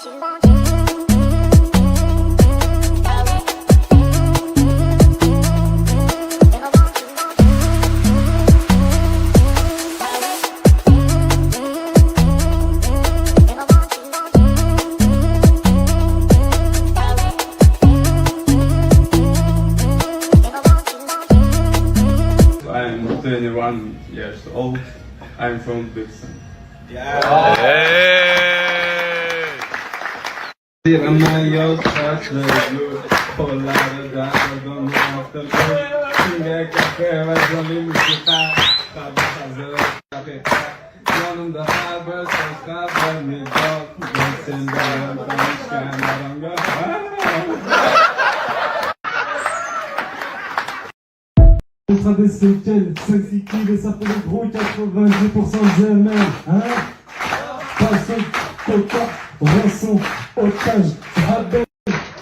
I'm 21 years old. I'm from Brixton. Yeah. Ultra des séquelles, 5-6 kills et ça fait le gros 90% de GML, hein? Passons, coca, rançon, otage, rabais,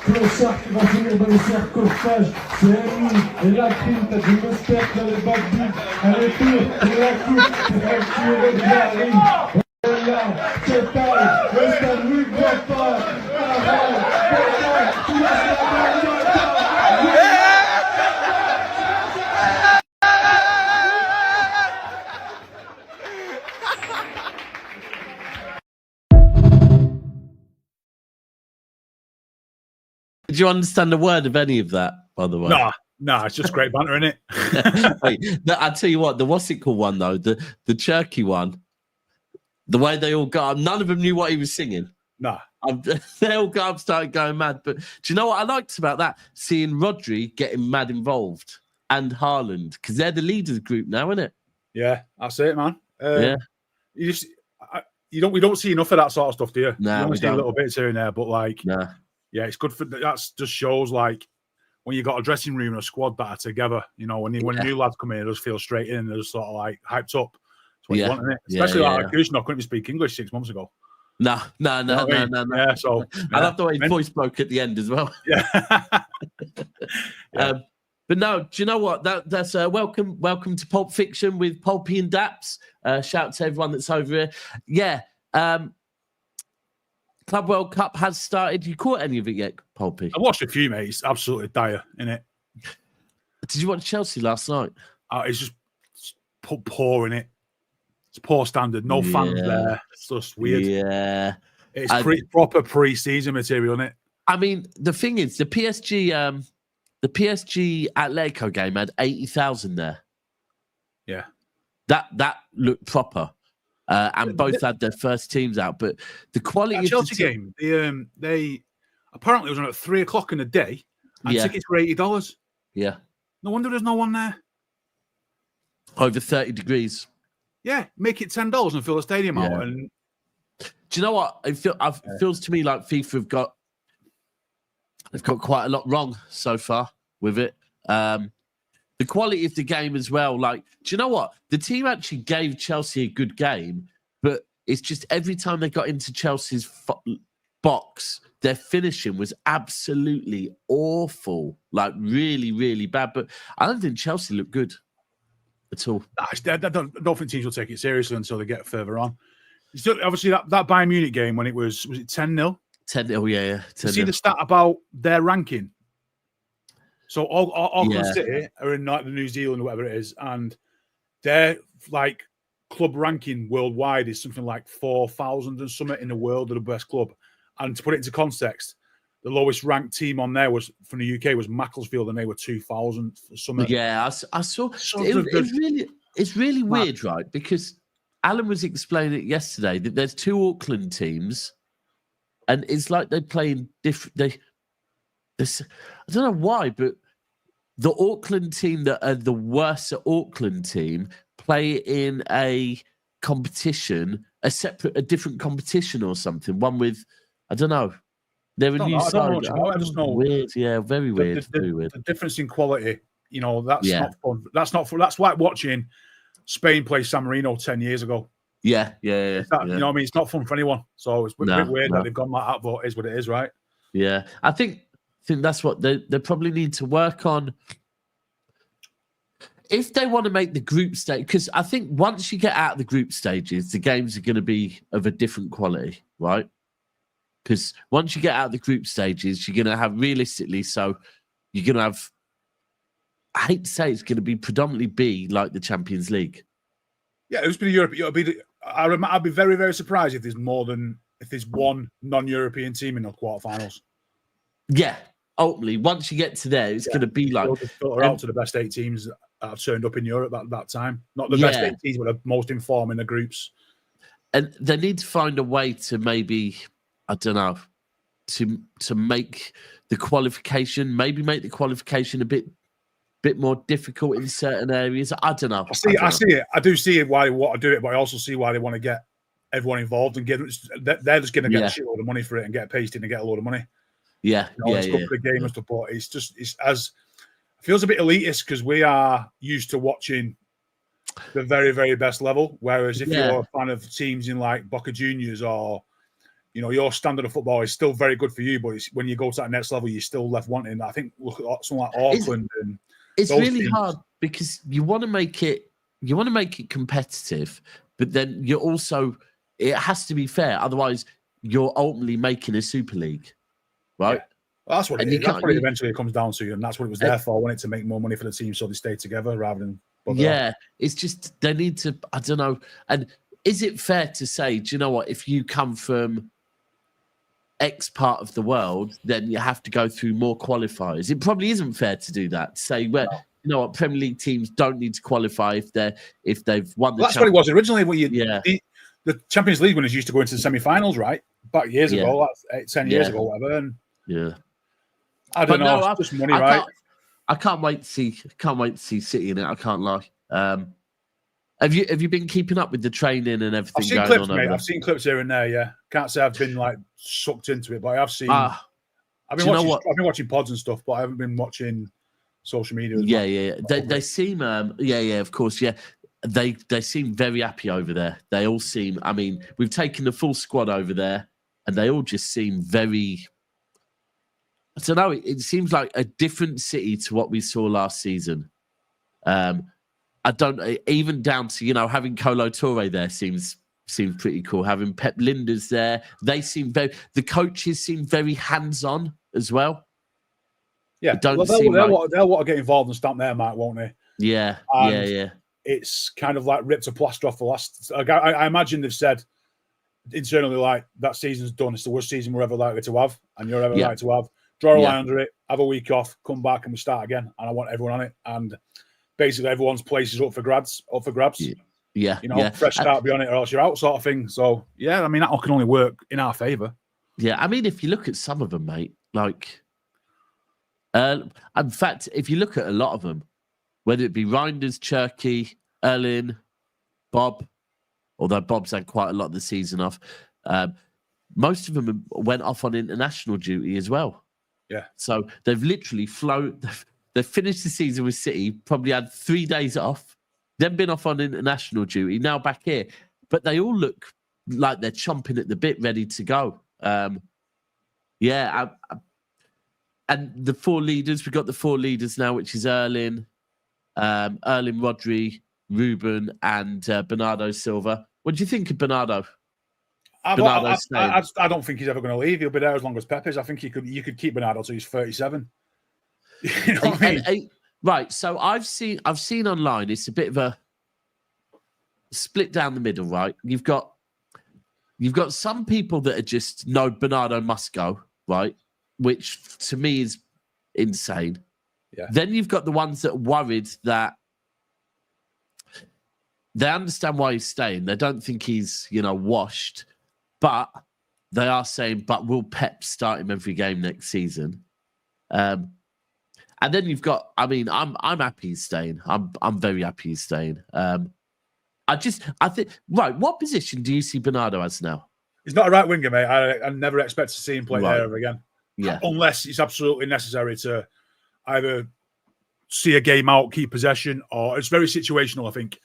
clochard qui va finir dans les sarcophages. C'est Amy et la crime, t'as du moustache dans les bagues, allez pire, et la coupe, c'est fracturé de la rime. Voilà, c'est taille, reste à lui, bois pas, arrête, tu laisses la main, Did you understand a word of any of that, by the way? No, it's just great banter, isn't it? Wait, I'll tell you what, the what's it called one, though, the Cherki one, the way they all got up, none of them knew what he was singing. No. They all got up, started going mad. But do you know what I liked about that? Seeing Rodri getting mad involved and Haaland, because they're the leaders group now, isn't it? Yeah, that's it, man. Yeah. We don't see enough of that sort of stuff, do you? Nah, you only we see don't. a little bits here and there, but like, Nah. yeah, it's good for that. Just shows like when you got a dressing room and a squad that are together. You know, when new lads come in, they just feel straight in and they're just sort of like hyped up. That's what you want, isn't it? Especially like Kushner couldn't even speak English 6 months ago. No. Yeah, so I love the way his voice broke at the end as well. Yeah. But no, do you know what? That's welcome to Pulp Fiction with Pulpy and Daps. Shout out to everyone that's over here. Yeah. Club World Cup has started. You caught any of it yet, Pulpy? I watched a few, mate. It's absolutely dire, innit? Did you watch Chelsea last night? It's just poor, innit? It's poor standard. No fans there. It's just weird. Yeah. It's proper pre-season material, isn't it? I mean, the thing is, the PSG Atletico game had 80,000 there. Yeah. That looked proper. And both had their first teams out. But the quality of Chelsea game, they apparently was on at 3 o'clock in the day and tickets were $80. Yeah. No wonder there's no one there. Over 30 degrees. Yeah, make it $10 and fill the stadium out. And do you know what? It feels to me like FIFA have got quite a lot wrong so far with it. The quality of the game as well. Like, do you know what? The team actually gave Chelsea a good game, but it's just every time they got into Chelsea's box, their finishing was absolutely awful. Like, really, really bad. But I don't think Chelsea looked good at all. I don't think teams will take it seriously until they get further on. Still, obviously, that Bayern Munich game when it was it 10-0? 10-0, yeah. You see the stat about their ranking? So Auckland City are in like the New Zealand or whatever it is, and their like club ranking worldwide is something like 4,000 and something in the world of the best club. And to put it into context, the lowest ranked team on there was from the UK was Macclesfield, and they were 2,000 or something. Yeah, I saw. It's really weird, right? Because Alan was explaining it yesterday that there's two Auckland teams, and it's like they're playing different. I don't know why, but the Auckland team that are the worst Auckland team play in a competition, a different competition or something. One with, I don't know. They're a new side. I just know. Weird, yeah, very weird. Very weird. The difference in quality, you know, that's not fun. That's not fun. That's like watching Spain play San Marino 10 years ago. Yeah. You know what I mean? It's not fun for anyone. So it's a bit weird that they've gone like that, but it is what it is, right? Yeah. I think that's what they probably need to work on. If they want to make the group stage, because I think once you get out of the group stages, the games are going to be of a different quality, right? Because once you get out of the group stages, you're going to have realistically, so you're going to have, I hate to say it's going to be predominantly like the Champions League. Yeah, it was be Europe. I'd be very, very surprised if there's one non-European team in the quarterfinals. Yeah, ultimately, once you get to there, it's going to be like... They'll just filter out to the best 8 teams that have turned up in Europe at that time. Not the best 8 teams, but the most informed in the groups. And they need to find a way to maybe, I don't know, to make the qualification, maybe make the qualification a bit more difficult in certain areas. I don't know. I see it. I do see why they want to do it, but I also see why they want to get everyone involved and they're just going to get a shitload of money for it and get pasted and get a load of money. Yeah, it's good for the game and stuff, but it feels a bit elitist because we are used to watching the very, very best level. Whereas if you're a fan of teams in like Boca Juniors or, your standard of football is still very good for you, but when you go to that next level, you're still left wanting. I think look at something like Auckland it's really hard because you want to make it competitive, but then it has to be fair. Otherwise, you're ultimately making a Super League, right? Yeah. Well, that's what it is. That's what it eventually comes down to, and that's what it was there for. Wanted to make more money for the team, so they stay together rather than. It's just they need to. I don't know. And is it fair to say? Do you know what? If you come from X part of the world, then you have to go through more qualifiers. It probably isn't fair to do that. To say, well, you know what, Premier League teams don't need to qualify if they've won. That's what it was originally. The Champions League winners used to go into the semi-finals, right? Back years ago, 10 years ago, whatever. And I don't know. It's just money, right? I can't wait to see City in it. I can't lie. Have you been keeping up with the training and everything? I've seen clips, mate. I've seen clips here and there. Yeah, can't say I've been like sucked into it, but I have seen. I've been watching pods and stuff, but I haven't been watching social media. They seem. Of course. Yeah, they seem very happy over there. They all seem. I mean, we've taken the full squad over there, and they all just seem very. I don't know. It seems like a different City to what we saw last season. I don't even down to having Kolo Touré there seems pretty cool. Having Pep Linders there, the coaches seem very hands-on as well. Yeah, they'll want to get involved and stamp their mark, won't they? Yeah. It's kind of like ripped a plaster off the last. I imagine they've said internally like that season's done. It's the worst season we're ever likely to have, and you're ever likely to have. Draw a line under it, have a week off, come back, and we start again. And I want everyone on it. And basically, everyone's place is up for grabs. Yeah. Fresh start, be on it, or else you're out, sort of thing. So, yeah, I mean, that can only work in our favour. Yeah, I mean, if you look at some of them, mate, like, in fact, if you look at a lot of them, whether it be Reijnders, Cherki, Erling, Bob, although Bob's had quite a lot of the season off, most of them went off on international duty as well. Yeah. So they've literally flown. They've finished the season with City, probably had 3 days off, then been off on international duty, now back here. But they all look like they're chomping at the bit, ready to go. And the 4 leaders, we've got the 4 leaders now, which is Erling, Rodri, Ruben, and Bernardo Silva. What do you think of Bernardo? I don't think he's ever going to leave. He'll be there as long as Pep is. I think you could keep Bernardo till he's 37. You know what I mean? Right. So I've seen online. It's a bit of a split down the middle. Right. You've got some people that are just no, Bernardo must go. Right, which to me is insane. Yeah. Then you've got the ones that are worried that they understand why he's staying. They don't think he's washed. But they are saying, but will Pep start him every game next season? And then you've got, I mean, I'm happy he's staying. I'm very happy he's staying. I think, right, what position do you see Bernardo as now? He's not a right winger, mate. I never expect to see him play there ever again. Yeah. Unless it's absolutely necessary to either see a game out, keep possession, or it's very situational, I think.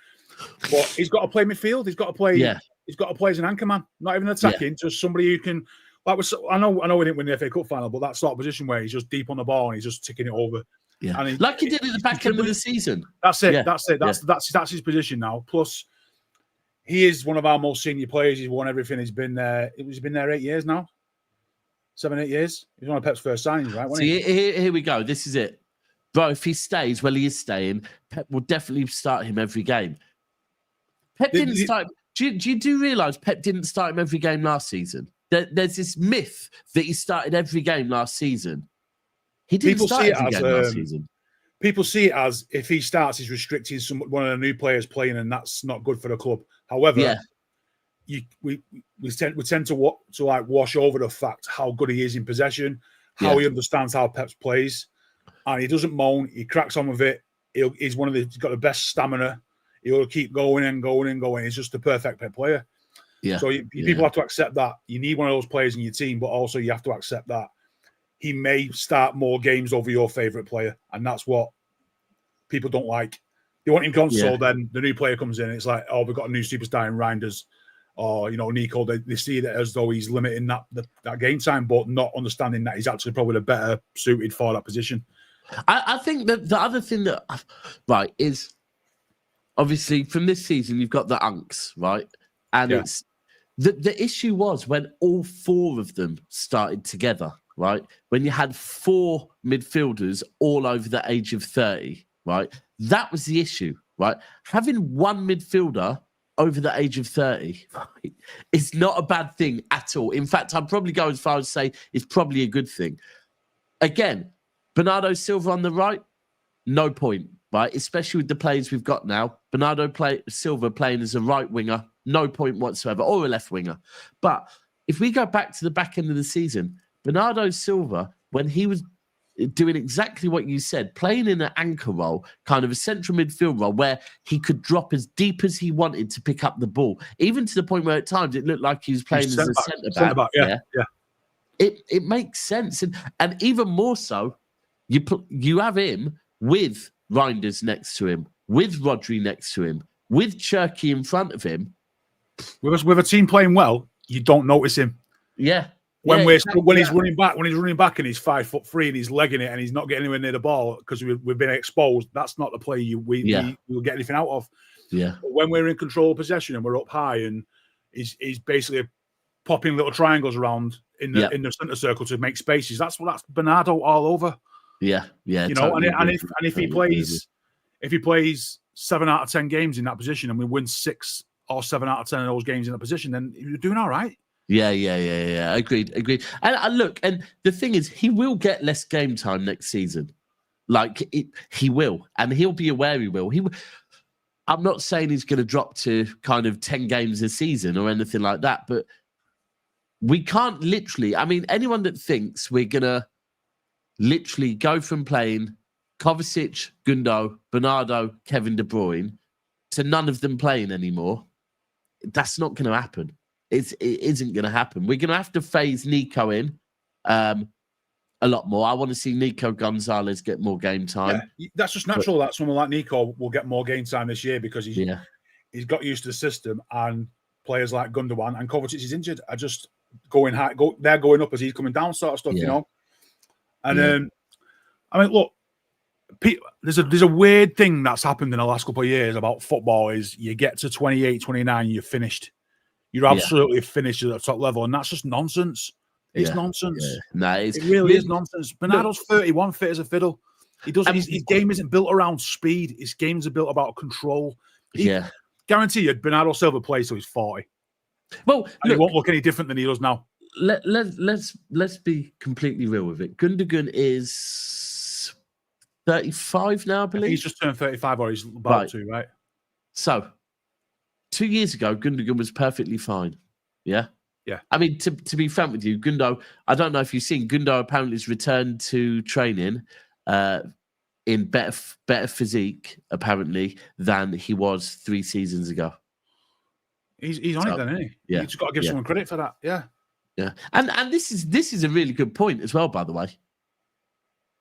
But he's got to play midfield. He's got to play. Yeah. He's got to play as an anchor man, not even attacking, just somebody who can. I know we didn't win the FA Cup final, but that sort of position where he's just deep on the ball and he's just ticking it over. Yeah, and like he did at the back end of the season. That's it. Yeah. That's his position now. Plus, he is one of our most senior players. He's won everything. He's been there. He's been there 8 years now. 7, 8 years. He's one of Pep's first signings, right? See, here we go. This is it. Bro, if he stays, well, he is staying, Pep will definitely start him every game. Pep didn't start... Do you realise Pep didn't start him every game last season? There's this myth that he started every game last season. He didn't start every game last season. People see it as if he starts, he's restricting one of the new players playing, and that's not good for the club. However, we tend to wash over the fact how good he is in possession, how he understands how Pep plays, and he doesn't moan. He cracks on with it. He's got the best stamina. He'll keep going and going and going. He's just the perfect Pep player. Yeah. So people have to accept that. You need one of those players in your team, but also you have to accept that he may start more games over your favourite player, and that's what people don't like. You want him gone, so then the new player comes in, and it's like, oh, we've got a new superstar in Reijnders, or Nico. They see it as though he's limiting that game time, but not understanding that he's actually probably the better suited for that position. I think that the other thing that is obviously from this season you've got the unks, right, and it's the issue was when all 4 of them started together. Right, when you had 4 midfielders all over the age of 30, right, that was the issue, right? Having one midfielder over the age of 30 is not a bad thing at all. In fact, I'd probably go as far as say it's probably a good thing. Again, Bernardo Silva on the right, no point, right? Especially with the players we've got now. Bernardo Silva playing as a right winger, no point whatsoever, or a left winger. But if we go back to the back end of the season, Bernardo Silva, when he was doing exactly what you said, playing in an anchor role, kind of a central midfield role where he could drop as deep as he wanted to pick up the ball, even to the point where at times it looked like he was playing as a centre-back. It makes sense. And even more so, you have him with Reijnders next to him, with Rodri next to him, with Cherki in front of him. With a team playing well, you don't notice him. Yeah. When he's running back and he's 5'3" and he's legging it and he's not getting anywhere near the ball because we've been exposed, that's not the play we'll get anything out of. Yeah. But when we're in control of possession and we're up high and he's basically popping little triangles around in the centre circle to make spaces, that's Bernardo all over. Yeah. Totally if he plays 7 out of 10 games in that position and we win 6 or 7 out of 10 of those games in that position, then you're doing all right. Yeah. Agreed. And look, and the thing is, he will get less game time next season. He will, and he'll be aware he will. I'm not saying he's going to drop to kind of 10 games a season or anything like that, but we can't literally. I mean, anyone that thinks we're going to literally go from playing Kovacic, Gundo, Bernardo, Kevin De Bruyne to none of them playing anymore, that's not going to happen. It isn't going to happen. We're going to have to phase Nico in a lot more. I want to see Nico Gonzalez get more game time. Yeah, that's just natural that someone like Nico will get more game time this year because he's got used to the system, and players like Gundogan and Kovacic is injured are just going high. They're going up as he's coming down, sort of stuff, And I mean, look, there's a weird thing that's happened in the last couple of years about football is you get to 28, 29, you're finished. You're absolutely finished at the top level, and that's just nonsense. It's nonsense. Yeah. No, it really is nonsense. Bernardo's 31, fit as a fiddle. His game isn't built around speed. His games are built about control. Guarantee you, Bernardo Silva plays till he's 40. Well, he won't look any different than he does now. Let's be completely real with it. Gundogan is 35 now, I believe. He's just turned 35, or he's about to, right? So 2 years ago, Gundogan was perfectly fine. Yeah. I mean, to be frank with you, Gundo, I don't know if you've seen, Gundo apparently has returned to training in better physique, apparently, than he was 3 seasons ago. He's on it then, isn't he? Yeah. You've just got to give someone credit for that. Yeah. And this is a really good point as well, by the way.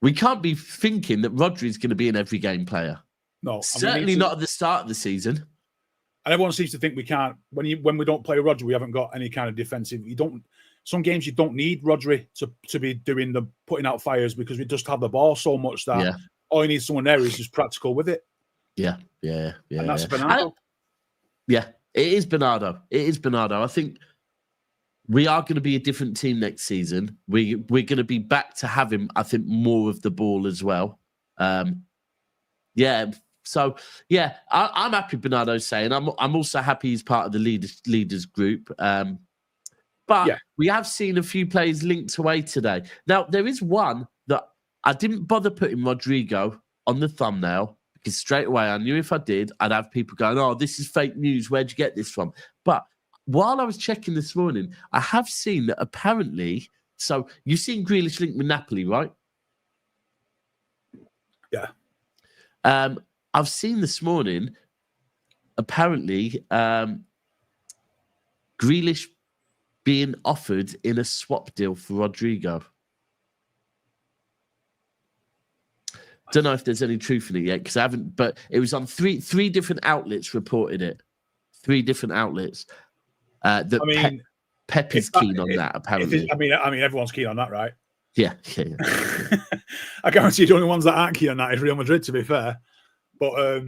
We can't be thinking that Rodri is going to be an every game player. No. Certainly not at the start of the season. And everyone seems to think we can't. When we don't play Rodri, we haven't got any kind of defensive. Some games you don't need Rodri to be doing the putting out fires because we just have the ball so much that all you need someone there is just practical with it. Yeah. And that's Bernardo. It is Bernardo. I think we are going to be a different team next season. We're going to be back to having, I think, more of the ball as well. Yeah. So yeah, I'm happy. Bernardo's saying I'm also happy he's part of the leaders group. But we have seen a few players linked away today. Now there is one that I didn't bother putting Rodrygo on the thumbnail because straight away I knew if I did, I'd have people going, "Oh, this is fake news. Where'd you get this from?" But while I was checking this morning, I have seen that apparently. So you've seen Grealish linked with Napoli, right? Yeah. I've seen this morning, apparently, Grealish being offered in a swap deal for Rodrygo. Don't know if there's any truth in it yet because I haven't, but it was on three different outlets reported it. 3 different outlets. Pep is keen on that, apparently. I mean, everyone's keen on that, right? Yeah. I guarantee the only ones that aren't keen on that is Real Madrid, to be fair. But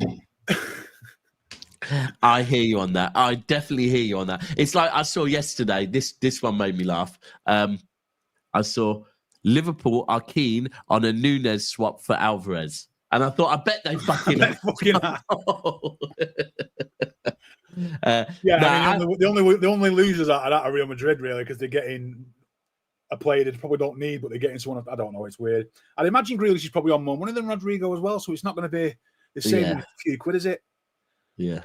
I hear you on that. I definitely hear you on that. It's like I saw yesterday. This one made me laugh. I saw Liverpool are keen on a Núñez swap for Alvarez, and I thought, I bet they fucking are. The only losers out of that are Real Madrid, really, because they're getting a player they probably don't need, but they're getting someone. I don't know. It's weird. I'd imagine Grealish is probably on more money than Rodrygo as well, so it's not going to be the same a few quid, is it? Yeah.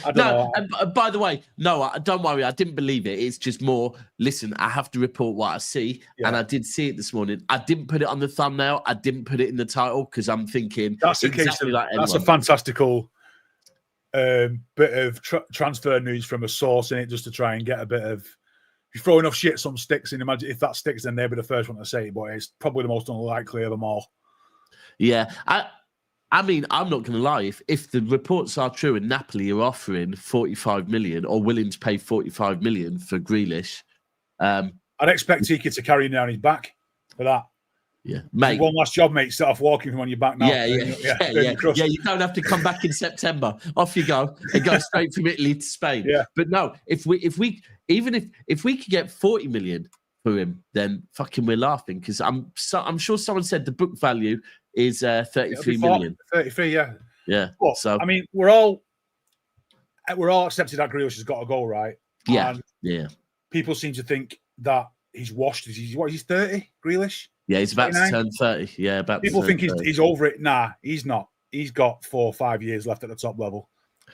I don't know. And by the way, no, don't worry. I didn't believe it. It's just more, listen, I have to report what I see. Yeah. And I did see it this morning. I didn't put it on the thumbnail. I didn't put it in the title because I'm thinking that's exactly like anyone. That's a fantastical bit of transfer news from a source in it just to try and get a bit of... If you throw enough shit, some sticks in. Imagine if that sticks, then they'll be the first one to say it, but it's probably the most unlikely of them all. Yeah. I mean, I'm not going to lie. If the reports are true and Napoli are offering 45 million or willing to pay 45 million for Grealish, I'd expect Cherki to carry him down his back for that. Yeah, mate. One last job, mate. Start off walking from on your back now. Yeah. You don't have to come back in September. Off you go and go straight from Italy to Spain. Yeah. But no, if we could get 40 million for him, then fucking we're laughing because I'm sure someone said the book value is 33 million. 33, yeah. Yeah. But, so I mean, we're all accepted that Grealish has got to go, right? Yeah. And yeah. People seem to think that he's washed. He's 30, Grealish? Yeah, he's about 39? To turn 30. Yeah, about people think he's over it. Nah, he's not. He's got 4 or 5 years left at the top level.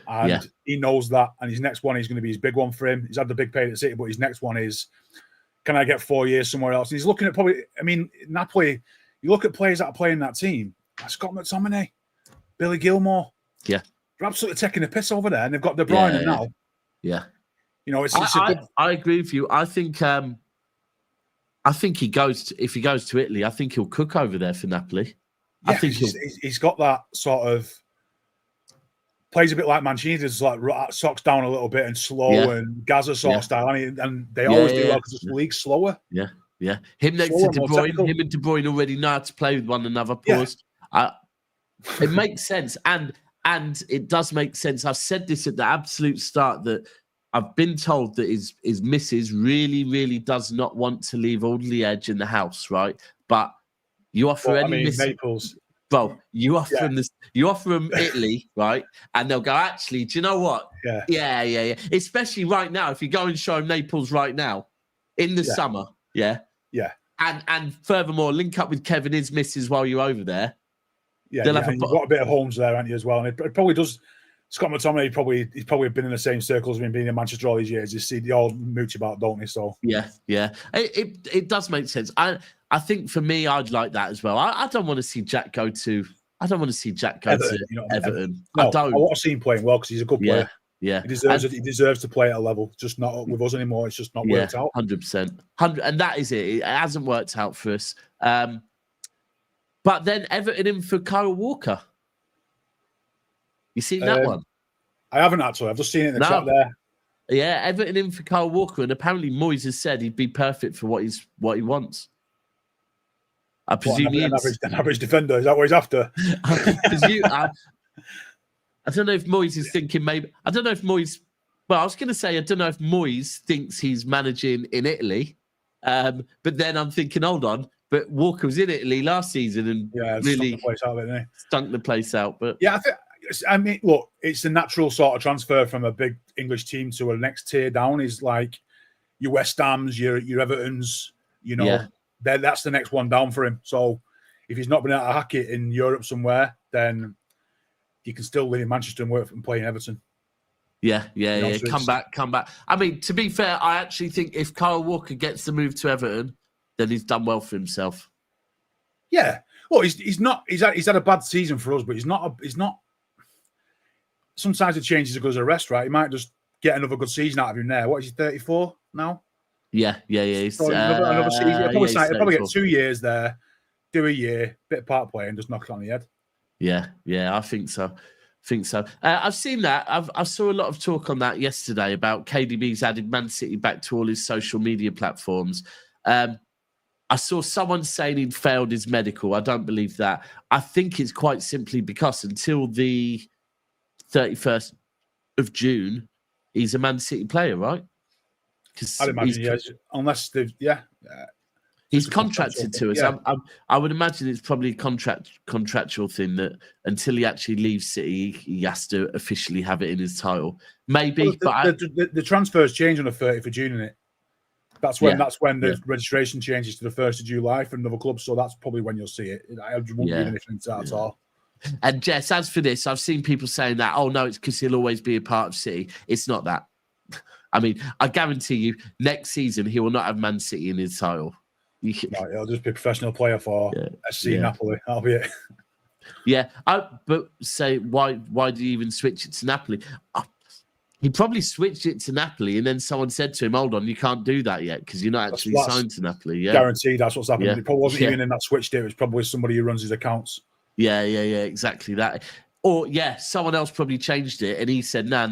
And he knows that. And his next one is going to be his big one for him. He's had the big pay at City, but his next one is, can I get 4 years somewhere else? And he's looking at probably, I mean, Napoli, you look at players that are playing that team, Scott McTominay, Billy Gilmore. Yeah. They're absolutely taking a piss over there. And they've got De Bruyne now. Yeah. You know, I agree with you. I think he goes if he goes to Italy, I think he'll cook over there for Napoli. Yeah, I think he's got that sort of plays a bit like Mancini does, like socks down a little bit and slow and Gaza sort of style. And they always do well because the league's slower. Yeah. Yeah. Him next to De Bruyne, him and De Bruyne already know how to play with one another. Pause. Yeah. It makes sense. And it does make sense. I said this at the absolute start that I've been told that his missus really, really does not want to leave all the edge in the house, right? But you offer Naples. Bro, you offer them Italy, right? And they'll go, actually, do you know what? Yeah. Especially right now, if you go and show them Naples right now in the summer, Yeah. And furthermore, link up with Kevin, his missus, while you're over there. Yeah, you've got a bit of Holmes there, haven't you, as well? And it probably does. Scott McTominay he's probably been in the same circles as being in Manchester all these years. You see, they all mooch about, don't they? So yeah. It does make sense. I think for me, I'd like that as well. I don't want to see Jack go to. I don't want to see Jack go to Everton. No, I don't. I want to see him playing well because he's a good player. Yeah. He deserves to play at a level, just not with us anymore. It's just not worked out. 100%. And that is it. It hasn't worked out for us. But then Everton in for Kyle Walker. You seen that one? I haven't actually. I've just seen it in the chat there. Yeah, Everton in for Kyle Walker, and apparently Moyes has said he'd be perfect for what he wants. I presume an average defender. Is that what he's after? I don't know if Moyes is thinking maybe. I don't know if Moyes Well, I was going to say, I don't know if Moyes thinks he's managing in Italy, but then I'm thinking, hold on, but Walker was in Italy last season and really stunk the place out. But yeah, I mean, look, it's the natural sort of transfer from a big English team to a next tier down. Is like your West Hams, your Evertons, that's the next one down for him. So if he's not been able to hack it in Europe somewhere, then he can still live in Manchester and work and play in Everton. Yeah. Come back. I mean, to be fair, I actually think if Kyle Walker gets the move to Everton, then he's done well for himself. Yeah. Well, he's had a bad season for us, but he's not. Sometimes it changes as good as a rest, right? He might just get another good season out of him there. What is he, 34 now? Yeah. He's another season. He'll probably get 2 years there, do a year, bit of part play, and just knock it on the head. Yeah, I think so. I've seen that. I saw a lot of talk on that yesterday about KDB's added Man City back to all his social media platforms. I saw someone saying he'd failed his medical. I don't believe that. I think it's quite simply because until the 31st of June, he's a Man City player, right? I'd imagine, yes. Unless they've, he's contracted to us. Yeah. I would imagine it's probably a contractual thing that until he actually leaves City, he has to officially have it in his title. Maybe, but the transfers change on the 30th of June, isn't it? That's when the registration changes to the 1st of July for another club. So that's probably when you'll see it. I wouldn't be anything to that at all. And Jess, as for this, I've seen people saying that, oh no, it's because he'll always be a part of City. It's not that. I mean, I guarantee you, next season he will not have Man City in his title. Right, he'll just be a professional player for SC Napoli. That'll be it. Yeah, but say why do you even switch it to Napoli? He probably switched it to Napoli, and then someone said to him, "Hold on, you can't do that yet because you're not actually signed to Napoli." Yeah, guaranteed that's what's happened. He probably wasn't even in that switched it. It was probably somebody who runs his accounts. Yeah, exactly that. Or someone else probably changed it, and he said, "No,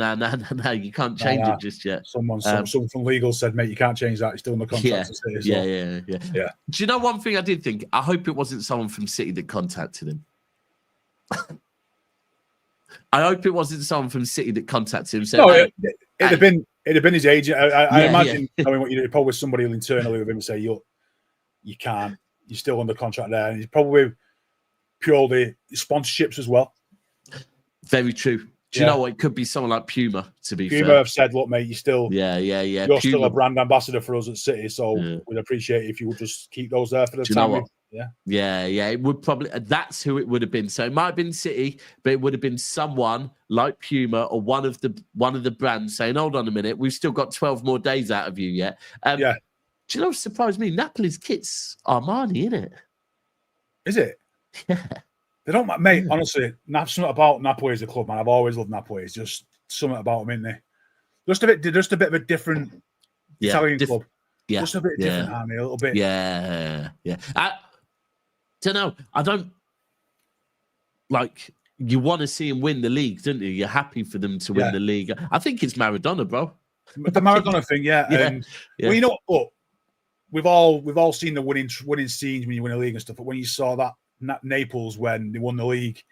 you can't change it just yet." Someone from legal said, "Mate, you can't change that. It's still in the contract." Yeah. Do you know one thing I did think? I hope it wasn't someone from City that contacted him. I hope it wasn't someone from City that contacted him. Said, no, it'd have been his agent. I imagine knowing what you do, probably somebody internally with him and say, "You can't. You're still under contract there." And he's probably purely sponsorships as well. Very true. Do you know what? It could be someone like Puma, to be fair. Puma have said, look, mate, you're still You're Puma. Still a brand ambassador for us at City, so we'd appreciate it if you would just keep those there for the time. Yeah. It would probably that's who it would have been. So it might have been City, but it would have been someone like Puma or one of the brands saying, hold on a minute, we've still got 12 more days out of you yet. Do you know what surprised me? Napoli's kit's Armani, isn't it? Is it? Yeah. They don't, mate. Honestly, something about Napoli as a club, man. I've always loved Napoli. It's just something about them, isn't they? Just a bit of a different Italian club. Yeah, just a bit different, aren't they? A little bit. Yeah. I don't know. I don't like. You want to see him win the league, don't you? You're happy for them to win the league. I think it's Maradona, bro. The Maradona thing, Well, you know what? We've all seen the winning scenes when you win a league and stuff. But when you saw that Naples when they won the league,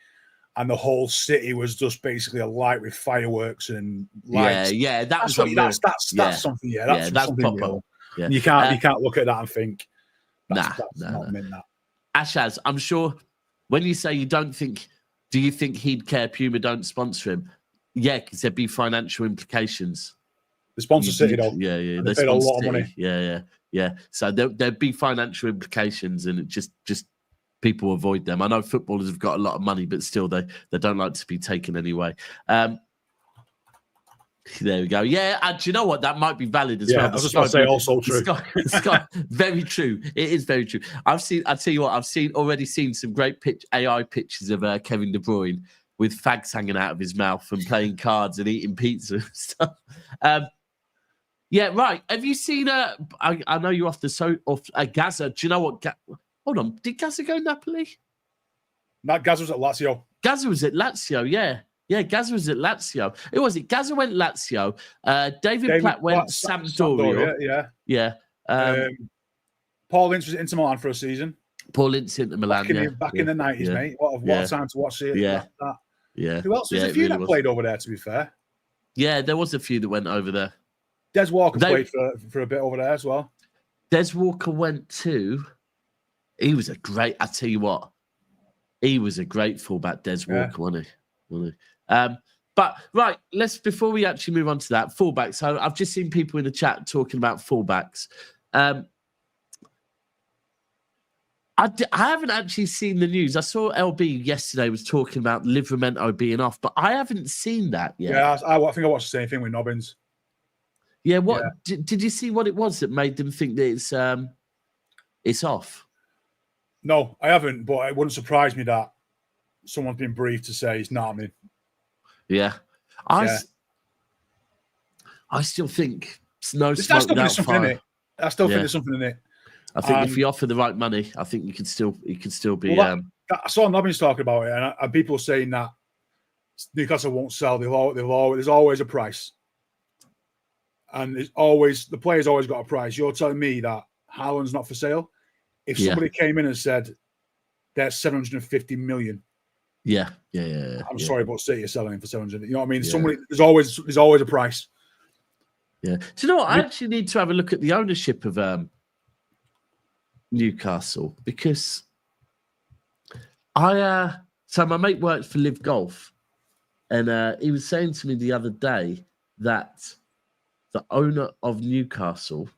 and the whole city was just basically alight with fireworks and lights. That's something. That's something. That's something real. Yeah. You can't look at that and think that's not meant that. Ashaz, I'm sure when you say you don't think, do you think he'd care Puma don't sponsor him? Yeah, because there'd be financial implications. The sponsor City though. Yeah. They paid a lot of money. Yeah. So there'd be financial implications, and it just people avoid them. I know footballers have got a lot of money, but still they don't like to be taken anyway. There we go. Yeah, do you know what? That might be valid as well. I was just about to say also true. Very true. It is very true. I'll tell you what, I've already seen some great AI pictures of Kevin De Bruyne with fags hanging out of his mouth and playing cards and eating pizza and stuff. Right. Have you seen I know you're off Gaza. Do you know what? Hold on. Did Gaza go Napoli? No, Gaza was at Lazio. Gaza was at Lazio, yeah. Yeah, Gaza was at Lazio. Who was it? Gaza went Lazio. David Platt went Sampdoria. Yeah. Paul Ince was at Inter Milan for a season. Paul Ince Inter Milan, back in the 90s, mate. What a time to watch it. Yeah. Who else? There's a few that played over there, to be fair. Yeah, there was a few that went over there. Des Walker played for a bit over there as well. Des Walker went too. He was a great. I tell you what, he was a great fullback. Des Walker, wasn't he? But right, before we actually move on to that fullback. So I've just seen people in the chat talking about fullbacks. I haven't actually seen the news. I saw LB yesterday was talking about Livramento being off, but I haven't seen that yet. Yeah, I think I watched the same thing with Nobbins. Yeah, did you see what it was that made them think that it's off? No, I haven't, but it wouldn't surprise me that someone's been briefed to say it's not happening. Yeah. I still think it's no smoke without fire. I still think there's something in it. I think if you offer the right money, I think you could still be. Well, I saw Nobbins talking about it, and people saying that Newcastle won't sell. There's always a price, and the player's always got a price. You're telling me that Haaland's not for sale? If somebody came in and said there's 750 million, I'm sorry, but City are selling him for 700. You know what I mean? Yeah. There's always a price. Yeah. Do you know what? I actually need to have a look at the ownership of Newcastle, because so my mate worked for Live Golf, and he was saying to me the other day that the owner of Newcastle,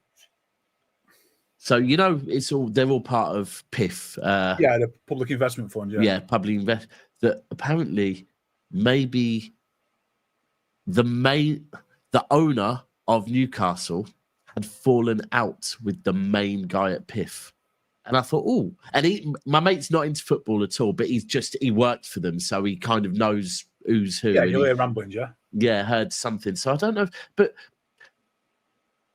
so they're all part of PIF, the Public Investment Fund, public invest, that apparently maybe the owner of Newcastle had fallen out with the main guy at PIF. And I thought, my mate's not into football at all, but he worked for them, so he kind of knows who's who. Yeah, you'll hear ramblings, yeah? Yeah, heard something. So I don't know, but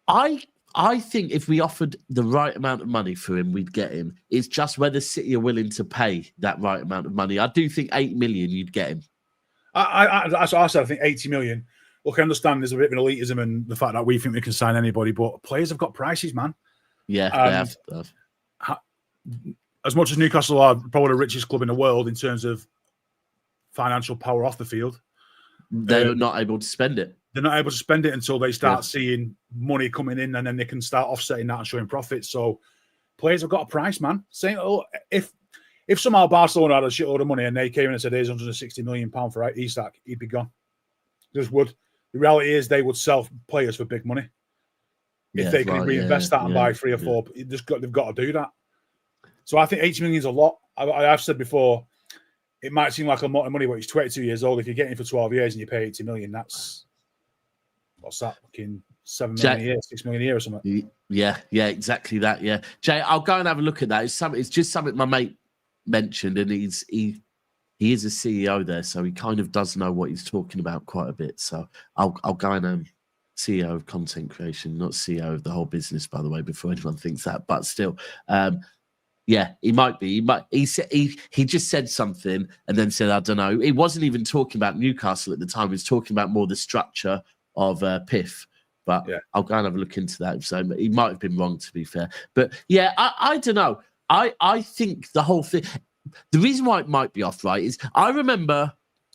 I think if we offered the right amount of money for him, we'd get him. It's just whether City are willing to pay that right amount of money. I do think 8 million, you'd get him. I said, I think 80 million. Look, I understand there's a bit of an elitism and the fact that we think we can sign anybody, but players have got prices, man. Yeah, they have. As much as Newcastle are probably the richest club in the world in terms of financial power off the field, they're not able to spend it. They're not able to spend it until they start seeing money coming in, and then they can start offsetting that and showing profits. So players have got a price, man. Saying, if somehow Barcelona had a shitload of money and they came in and said, "Here's 160 million £1 for Isak," he'd be gone. Just would. The reality is they would sell players for big money if they can reinvest that and buy 3 or 4. They've got to do that. So I think 80 million is a lot. I've said before, it might seem like a lot of money, but he's 22 years old. If you're getting for 12 years and you pay 80 million, that's what's that? Fucking 7 million a year, 6 million a year or something. Yeah, exactly that. Yeah, Jay, I'll go and have a look at that. It's just something my mate mentioned, and he is a CEO there, so he kind of does know what he's talking about quite a bit. So I'll go and CEO of content creation, not CEO of the whole business, by the way, before anyone thinks that. But still, yeah, he might be. He just said something and then said, I don't know. He wasn't even talking about Newcastle at the time. He was talking about more the structure of PIF. But I'll go and have a look into that. So he might have been wrong, to be fair. But yeah, I don't know. I think the whole thing, the reason why it might be off, right, is I remember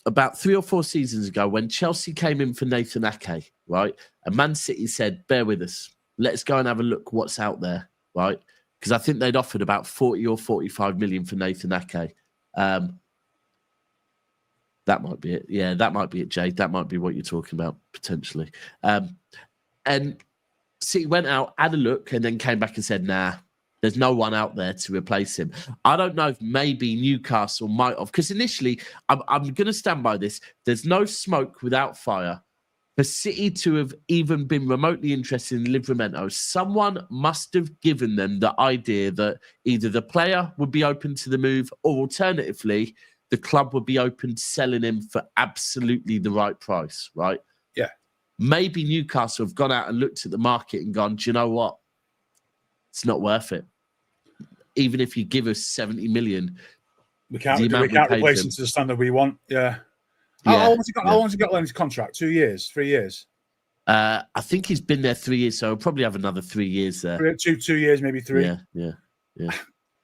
about 3 or 4 seasons ago when Chelsea came in for Nathan Ake, right? And Man City said, bear with us. Let's go and have a look what's out there, right? Because I think they'd offered about 40 or 45 million for Nathan Ake. That might be it. Yeah, that might be it, Jade. That might be what you're talking about, potentially. And City went out, had a look, and then came back and said, nah, there's no one out there to replace him. I don't know if maybe Newcastle might have, because initially, I'm going to stand by this. There's no smoke without fire. For City to have even been remotely interested in Livramento, someone must have given them the idea that either the player would be open to the move, or alternatively, the club would be open to selling him for absolutely the right price, right? Yeah. Maybe Newcastle have gone out and looked at the market and gone, do you know what? It's not worth it. Even if you give us 70 million, we can't replace him to the standard we want. Yeah. How long has he got on his contract? 2 years? 3 years? I think he's been there 3 years, so he'll probably have another 3 years there. 2 years, maybe 3. Yeah.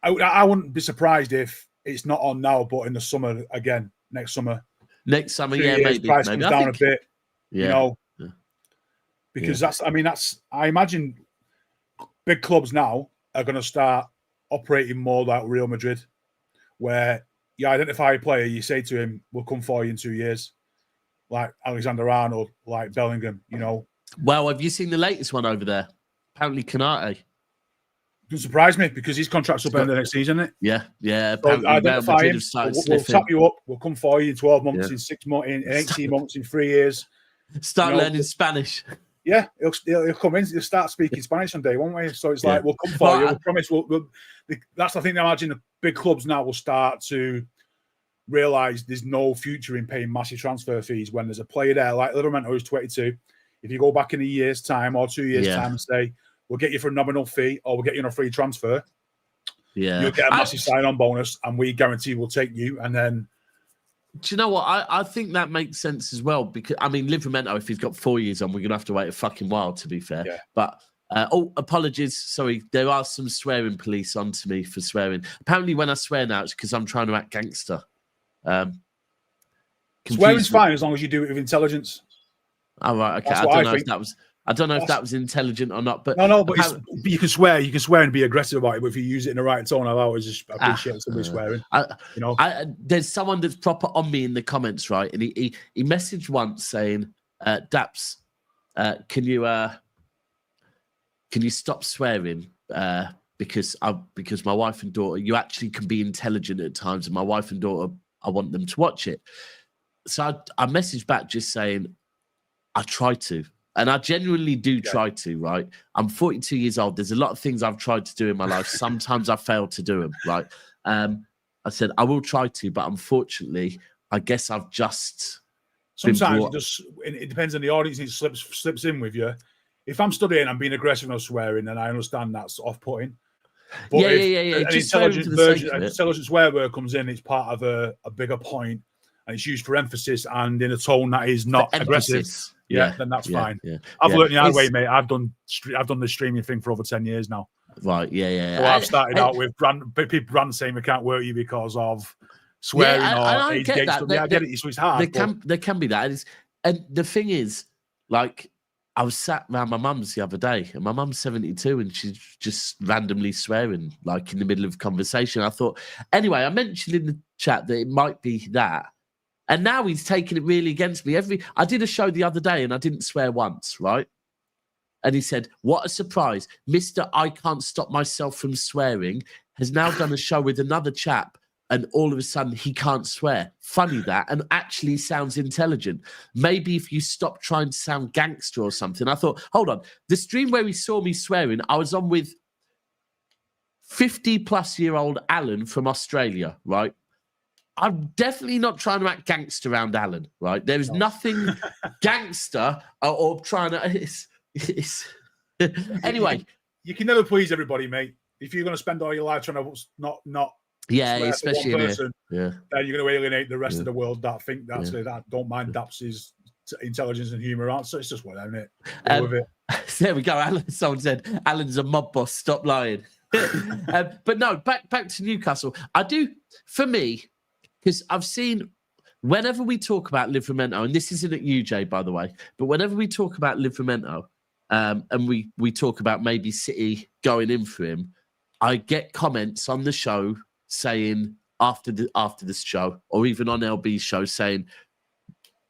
I wouldn't be surprised if it's not on now, but in the summer again, next summer. Next summer, yeah, maybe. Price comes down a bit. You know, because I imagine big clubs now are going to start operating more like Real Madrid, where you identify a player, you say to him, "We'll come for you in 2 years," like Alexander-Arnold, like Bellingham. You know. Well, have you seen the latest one over there? Apparently, Canate. Doesn't surprise me because his contract's up in the next season, isn't it? Yeah. So identify him. We'll tap you up. We'll come for you in 12 months, in 6 months, in 18 months, in 3 years. Start learning Spanish. Yeah, he'll come in. He'll start speaking Spanish on day, won't we? So it's like, we'll come for you. We promise. That's the thing. I imagine the big clubs now will start to realise there's no future in paying massive transfer fees when there's a player there like Livramento who's 22. If you go back in a year's time or 2 years' time and say, we'll get you for a nominal fee or we'll get you on a free transfer, you'll get a massive sign-on bonus and we guarantee we'll take you. And then... Do you know what? I think that makes sense as well because, I mean, Livramento, if he's got 4 years on, we're going to have to wait a fucking while, to be fair. Yeah. But, apologies. Sorry, there are some swearing police onto me for swearing. Apparently, when I swear now, it's because I'm trying to act gangster. Swearing's fine as long as you do it with intelligence. Oh, right, okay. I don't know if that was intelligent or not, but but you can swear. You can swear and be aggressive about it. But if you use it in the right tone, I've always just appreciate somebody swearing. There's someone that's proper on me in the comments, right? And he messaged once saying, "Daps, can you stop swearing? Because my wife and daughter, you actually can be intelligent at times, and my wife and daughter, I want them to watch it." So I messaged back just saying, I try to. And I genuinely do try to, right? I'm 42 years old. There's a lot of things I've tried to do in my life. Sometimes I failed to do them, right? I said, I will try to, but unfortunately, I guess I've just... Sometimes it depends on the audience. It slips in with you. If I'm studying, I'm being aggressive and swearing, and I understand that's off-putting. But if an intelligent swear word comes in, it's part of a bigger point, and it's used for emphasis and in a tone that is not aggressive. Then that's fine. I've learned the hard way, mate. I've done the streaming thing for over 10 years now. Right, So I've started out with brands saying we can't work you because of swearing or age gate stuff. I get it. So it's hard. There can be that. And the thing is, like, I was sat around my mum's the other day, and my mum's 72, and she's just randomly swearing, like in the middle of conversation. I thought, anyway, I mentioned in the chat that it might be that. And now he's taking it really against me. I did a show the other day and I didn't swear once, right? And he said, what a surprise. Mr. I can't stop myself from swearing has now done a show with another chap and all of a sudden he can't swear. Funny that, and actually sounds intelligent. Maybe if you stop trying to sound gangster or something. I thought, hold on. The stream where he saw me swearing, I was on with 50-plus-year-old Alan from Australia, right? I'm definitely not trying to act gangster around Alan, right? There is nothing gangster or trying to... Anyway. You can never please everybody, mate. If you're going to spend all your life trying to not especially one person, then you're going to alienate the rest of the world that think that don't mind Daps's intelligence and humour. So it's just whatever, isn't it? With it. There we go. Alan, someone said, Alan's a mob boss. Stop lying. But no, back to Newcastle. I do, for me... Because I've seen, whenever we talk about Livramento, and this isn't at UJ, by the way, but whenever we talk about Livramento and we talk about maybe City going in for him, I get comments on the show saying, after this show, or even on LB's show, saying,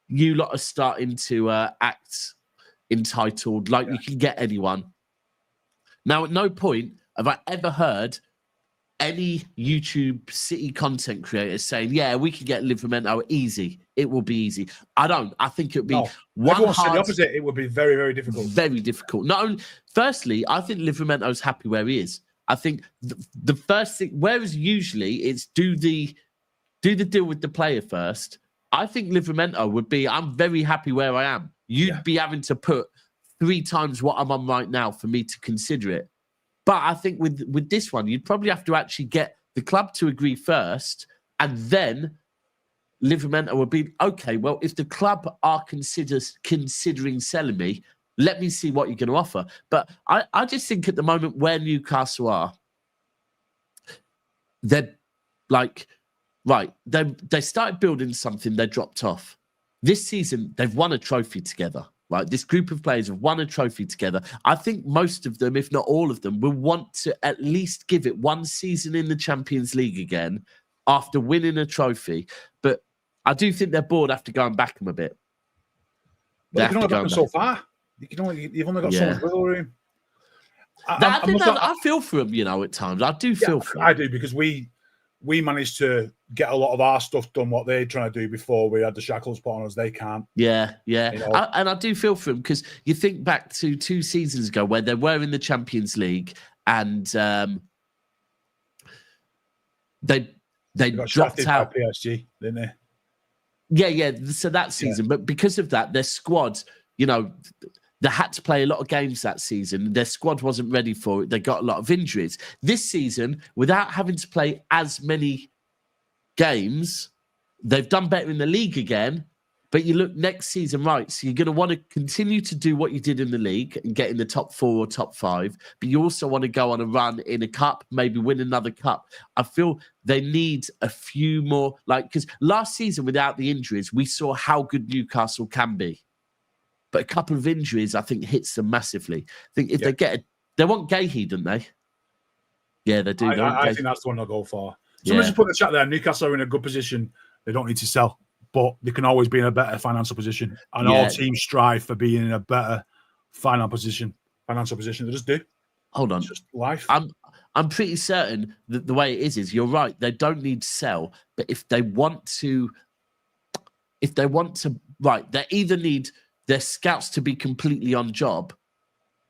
you lot are starting to act entitled, like you can get anyone. Now, at no point have I ever heard any YouTube City content creator saying, yeah, we can get Livramento easy. It will be easy. I don't. I think it would be everyone said the opposite. It would be very, very difficult. Very difficult. Not only, firstly, I think Livramento's happy where he is. I think the first thing, whereas usually it's do the deal with the player first. I think Livramento would be, I'm very happy where I am. You'd be having to put 3 times what I'm on right now for me to consider it. But I think with this one, you'd probably have to actually get the club to agree first, and then Livramento would be, okay, well, if the club are considering selling me, let me see what you're going to offer. But I just think at the moment where Newcastle are, they're like, right, they started building something, they dropped off. this season they've won a trophy together. Right, this group of players have won a trophy together. I think most of them, if not all of them, will want to at least give it one season in the Champions League again after winning a trophy. But I do think they're bored after going back them a bit. But you can only back them so far. You've only got so much wiggle room. I feel for them, at times. I do feel for them. I do, because we managed to get a lot of our stuff done, what they're trying to do before we had the shackles put on us. They can't. Yeah. And I do feel for them, because you think back to 2 seasons ago where they were in the Champions League and they dropped out. By PSG, didn't they? Yeah. So that season, but because of that, their squad, they had to play a lot of games that season. Their squad wasn't ready for it. They got a lot of injuries. This season, without having to play as many games, they've done better in the league again. But you look next season, right? So you're going to want to continue to do what you did in the league and get in the top 4 or top 5. But you also want to go on a run in a cup, maybe win another cup. I feel they need a few more, because last season without the injuries, we saw how good Newcastle can be. But a couple of injuries, I think, hits them massively. I think if they want Gahey, don't they? Yeah, they do. I think that's the one they'll go for. Someone just put in the chat there, Newcastle are in a good position. They don't need to sell, but they can always be in a better financial position. And all teams strive for being in a better financial position. They just do. Hold on. It's just life. I'm pretty certain that the way it is you're right. They don't need to sell, but if they want to, right, they either need their scouts to be completely on job,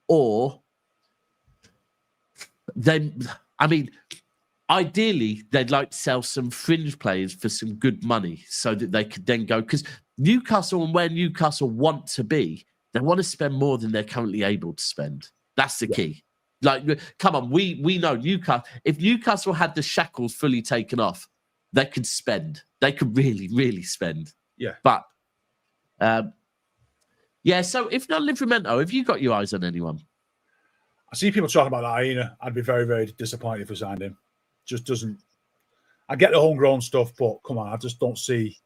or ideally, they'd like to sell some fringe players for some good money so that they could then go, because Newcastle and where Newcastle want to be, they want to spend more than they're currently able to spend. That's the key. Come on, we know Newcastle. If Newcastle had the shackles fully taken off, they could spend. They could really, really spend. Yeah. But so if not Livramento, have you got your eyes on anyone? I see people talking about that Aina. I'd be very, very disappointed if we signed him. Just doesn't. I get the homegrown stuff, but come on, I just don't see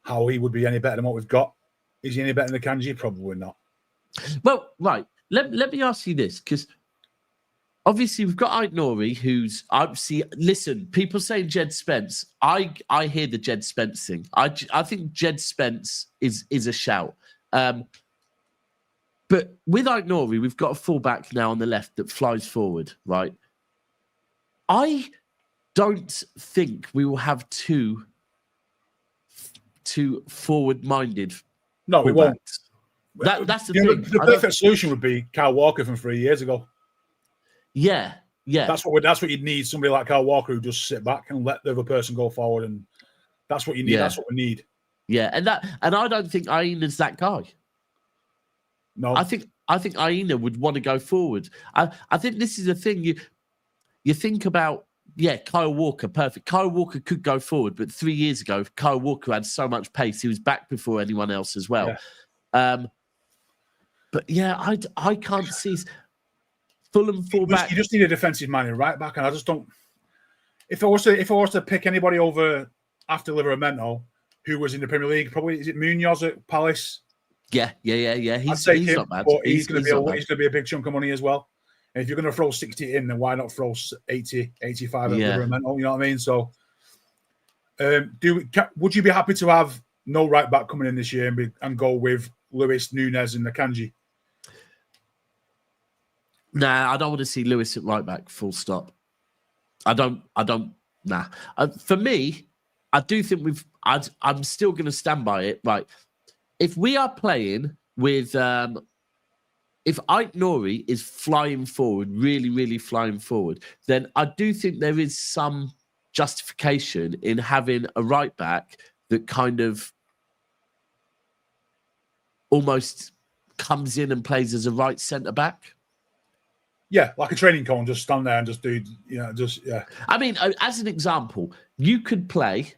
how he would be any better than what we've got. Is he any better than the Kanji? Probably not. Well, right. Let me ask you this, because obviously we've got Aït-Nouri, who's obviously. Listen, people say Jed Spence. I hear the Jed Spence thing. I think Jed Spence is a shout. But with Aït-Nouri, we've got a fullback now on the left that flies forward, right? I don't think we will have two forward-minded. No, we won't. That's the thing. The perfect solution would be Kyle Walker from 3 years ago. Yeah. That's what you'd need. Somebody like Kyle Walker who just sit back and let the other person go forward, and that's what you need. Yeah. That's what we need. Yeah, and I don't think Aina's that guy. No, I think Aina would want to go forward. I think this is the thing. You think about, Kyle Walker, perfect. Kyle Walker could go forward, but 3 years ago, Kyle Walker had so much pace. He was back before anyone else as well. Yeah. I can't see Fulham fullback. You just need a defensive man in right back, and I just don't. If I was to pick anybody over after Livramento, who was in the Premier League, probably is it Munoz at Palace? Yeah. He's not bad. But he's going to be a big chunk of money as well. And if you're going to throw 60 in, then why not throw 80, 85 at Livramento? You know what I mean? So, would you be happy to have no right back coming in this year and go with Luis, Nunez, and Akanji? Nah, I don't want to see Lewis at right back. Full stop. I don't. Nah. For me, I do think I'm still going to stand by it. Right. If we are playing with, if Aït-Nouri is flying forward, really, really flying forward, then I do think there is some justification in having a right back that kind of almost comes in and plays as a right centre back. Yeah, like a training cone, just stand there and just do, I mean, as an example, you could play,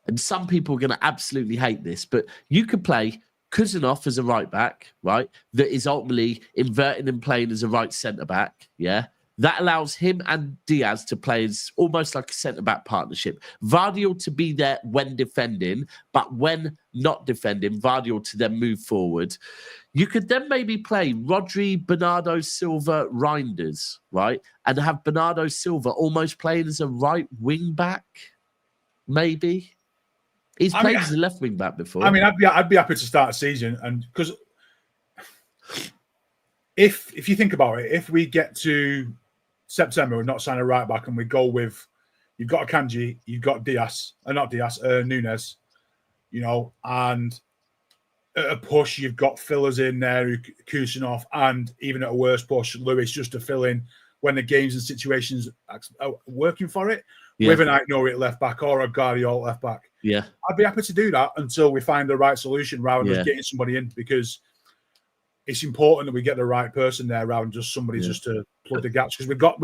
and some people are going to absolutely hate this, but you could play Kuzanov as a right back, right? That is ultimately inverting and playing as a right centre back, yeah? That allows him and Diaz to play as almost like a centre-back partnership. Vardiol to be there when defending, but when not defending, Vardiol to then move forward. You could then maybe play Rodri, Bernardo Silva, Reijnders, right? And have Bernardo Silva almost playing as a right wing-back, maybe. He's played as a left wing-back before. I mean, I'd be happy to start a season, and because if you think about it, if we get to September, we're not signing a right back, and we go with, you've got Akanji, you've got Nunes, you know, and at a push, you've got fillers in there, Kusanov, and even at a worse push, Lewis, just to fill in when the games and situations are working for it, with an Aït-Nouri at left back or a Guardiola left back. Yeah, I'd be happy to do that until we find the right solution rather than just getting somebody in, because it's important that we get the right person there rather than just somebody just to plug the gaps, because we've got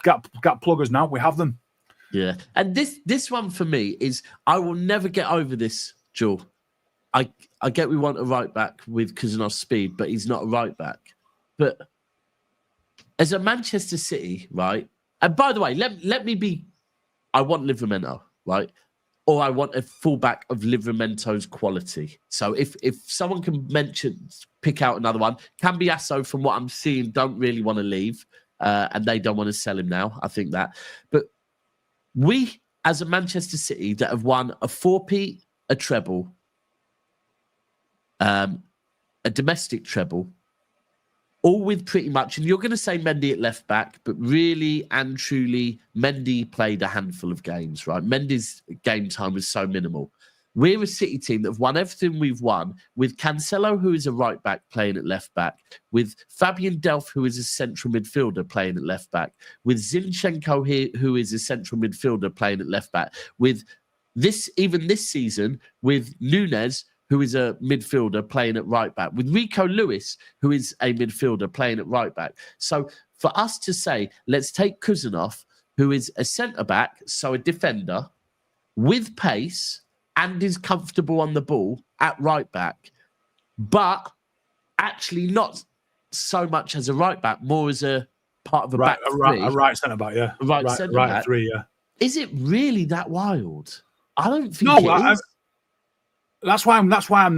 gap pluggers now. We have them. Yeah, and this one for me is, I will never get over this, Joel. I get we want a right back with Kusanov's speed, but he's not a right back. But as a Manchester City, right? And by the way, let me be, I want Livramento, right? Or I want a fullback of Livramento's quality. So if someone can pick out another one, Cambiasso, from what I'm seeing, don't really want to leave, and they don't want to sell him now. I think that. But we, as a Manchester City that have won a 4-peat, a treble, a domestic treble, all with pretty much, and you're going to say Mendy at left back, but really and truly, Mendy played a handful of games, right? Mendy's game time was so minimal. We're a City team that have won everything we've won, with Cancelo, who is a right back, playing at left back, with Fabian Delph, who is a central midfielder, playing at left back, with Zinchenko here, who is a central midfielder, playing at left back, with even this season, with Nunes, who is a midfielder, playing at right back, with Rico Lewis, who is a midfielder, playing at right back. So for us to say, let's take Kusanov, who is a centre-back, so a defender, with pace, and is comfortable on the ball at right back, but actually not so much as a right back, more as a part of a back three. A right centre-back, yeah. Right centre-back. Right three, yeah. Is it really that wild? I don't think it is. That's why I'm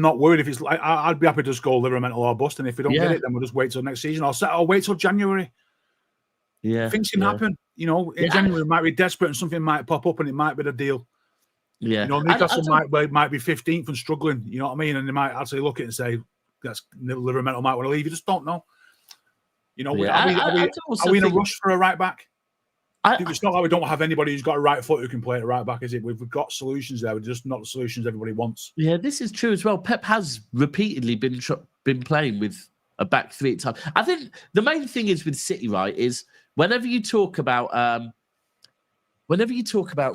not worried. If it's like, I'd be happy to just go Livramento or bust, and if we don't get it, then we'll just wait till next season. I'll wait till January. Yeah, things can happen. You know, in January we might be desperate and something might pop up, and it might be the deal. Yeah, you know, Newcastle might be 15th and struggling. You know what I mean? And they might actually look at it and say, "That's Livramento might want to leave." You just don't know. You know, are we in a rush for a right back? It's not like we don't have anybody who's got a right foot who can play at right back, is it? We've got solutions there. We're just not the solutions everybody wants. Yeah, this is true as well. Pep has repeatedly been playing with a back three at times. I think the main thing is with City, right, is whenever you talk about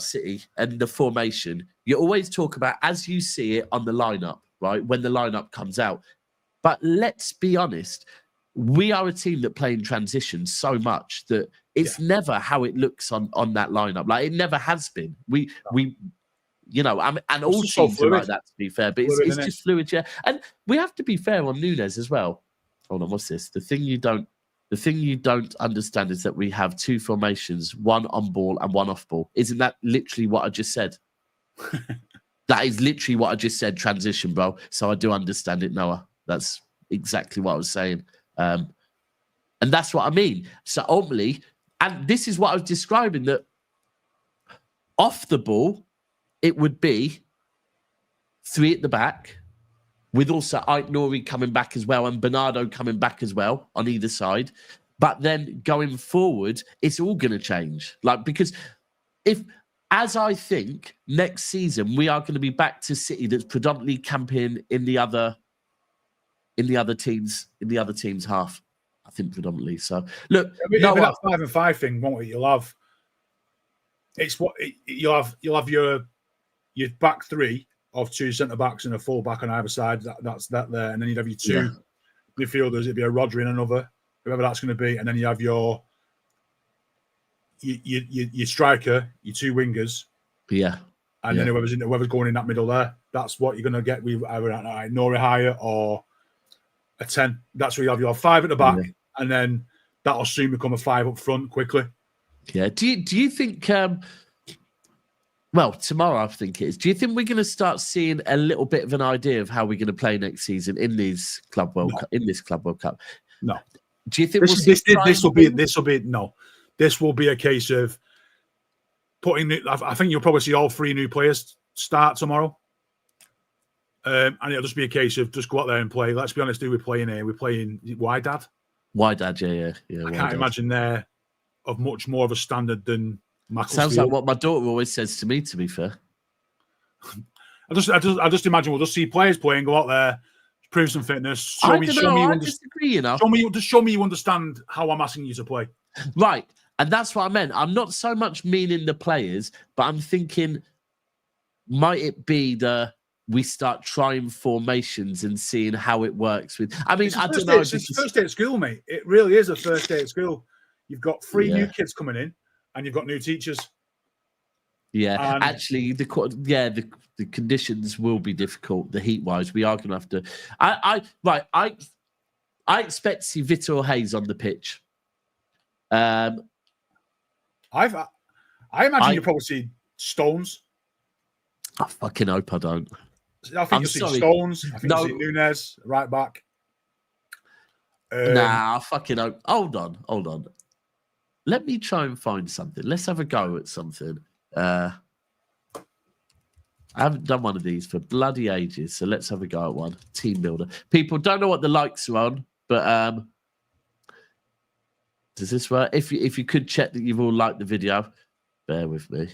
City and the formation, you always talk about as you see it on the lineup, right? When the lineup comes out. But let's be honest, we are a team that play in transition so much that it's never how it looks on that lineup. Like, it never has been. We you know, and all teams are like that, to be fair, but it's just fluid, yeah. And we have to be fair on Nunes as well. Hold on, what's this? The thing you don't understand is that we have two formations, one on ball and one off ball. Isn't that literally what I just said? That is literally what I just said, transition, bro. So I do understand it, Noah. That's exactly what I was saying. And that's what I mean. So ultimately, and this is what I was describing, that off the ball, it would be three at the back, with also Aït-Nouri coming back as well and Bernardo coming back as well on either side. But then going forward, it's all going to change. Like, because as I think next season, we are going to be back to City that's predominantly camping in the other team's half. I think predominantly. So look, that 5-5 thing, won't it? You'll have your back three of two centre backs and a full back on either side. That's there, and then you'd have your two midfielders. It'd be a Rodri and another, whoever that's going to be, and then you have your striker, your two wingers, and then whoever's going in that middle there. That's what you're going to get with either Nori higher or a 10. That's where you have your 5 at the back, and then that'll soon become a 5 up front quickly. Yeah. Do you think? Well, tomorrow I think it is. Do you think we're going to start seeing a little bit of an idea of how we're going to play next season in these Club World Cup? In this Club World Cup? No. Do you think this will be a case of putting. I think you'll probably see all 3 new players start tomorrow, and it'll just be a case of just go out there and play. Let's be honest, who we're playing here? We're playing Wydad. Wydad, yeah. I can't imagine they're of much more of a standard than Macclesfield. Sounds like what my daughter always says to me. To be fair, I just imagine we'll just see players playing, go out there, prove some fitness. I disagree. You know, show me you understand how I'm asking you to play. Right, and that's what I meant. I'm not so much meaning the players, but I'm thinking, might it be we start trying formations and seeing how it works with? I mean, I don't know. It's first day at school, mate. It really is a first day at school. You've got 3 new kids coming in, and you've got new teachers. Yeah, actually, the conditions will be difficult. The heat wise, we are going to have to. I expect to see Vitor Hayes on the pitch. I imagine you'll probably see Stones. I fucking hope I don't. I think you'll see Stones. I think you'll see Nunes right back. Nah, I fucking hope. Hold on. Let me try and find something. Let's have a go at something. I haven't done one of these for bloody ages, so let's have a go at one. Team builder. People don't know what the likes are on, but does this work? If you could check that you've all liked the video, bear with me.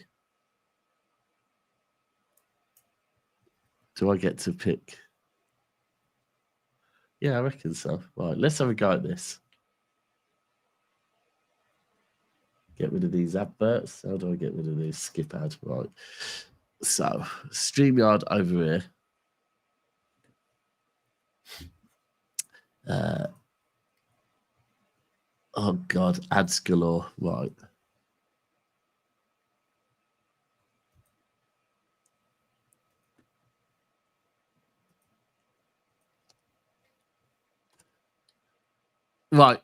Do I get to pick? Yeah, I reckon so. Right, let's have a go at this. Get rid of these adverts. How do I get rid of these? Skip ad. Right. So, StreamYard over here. Oh, God. Ads galore. Right. Right.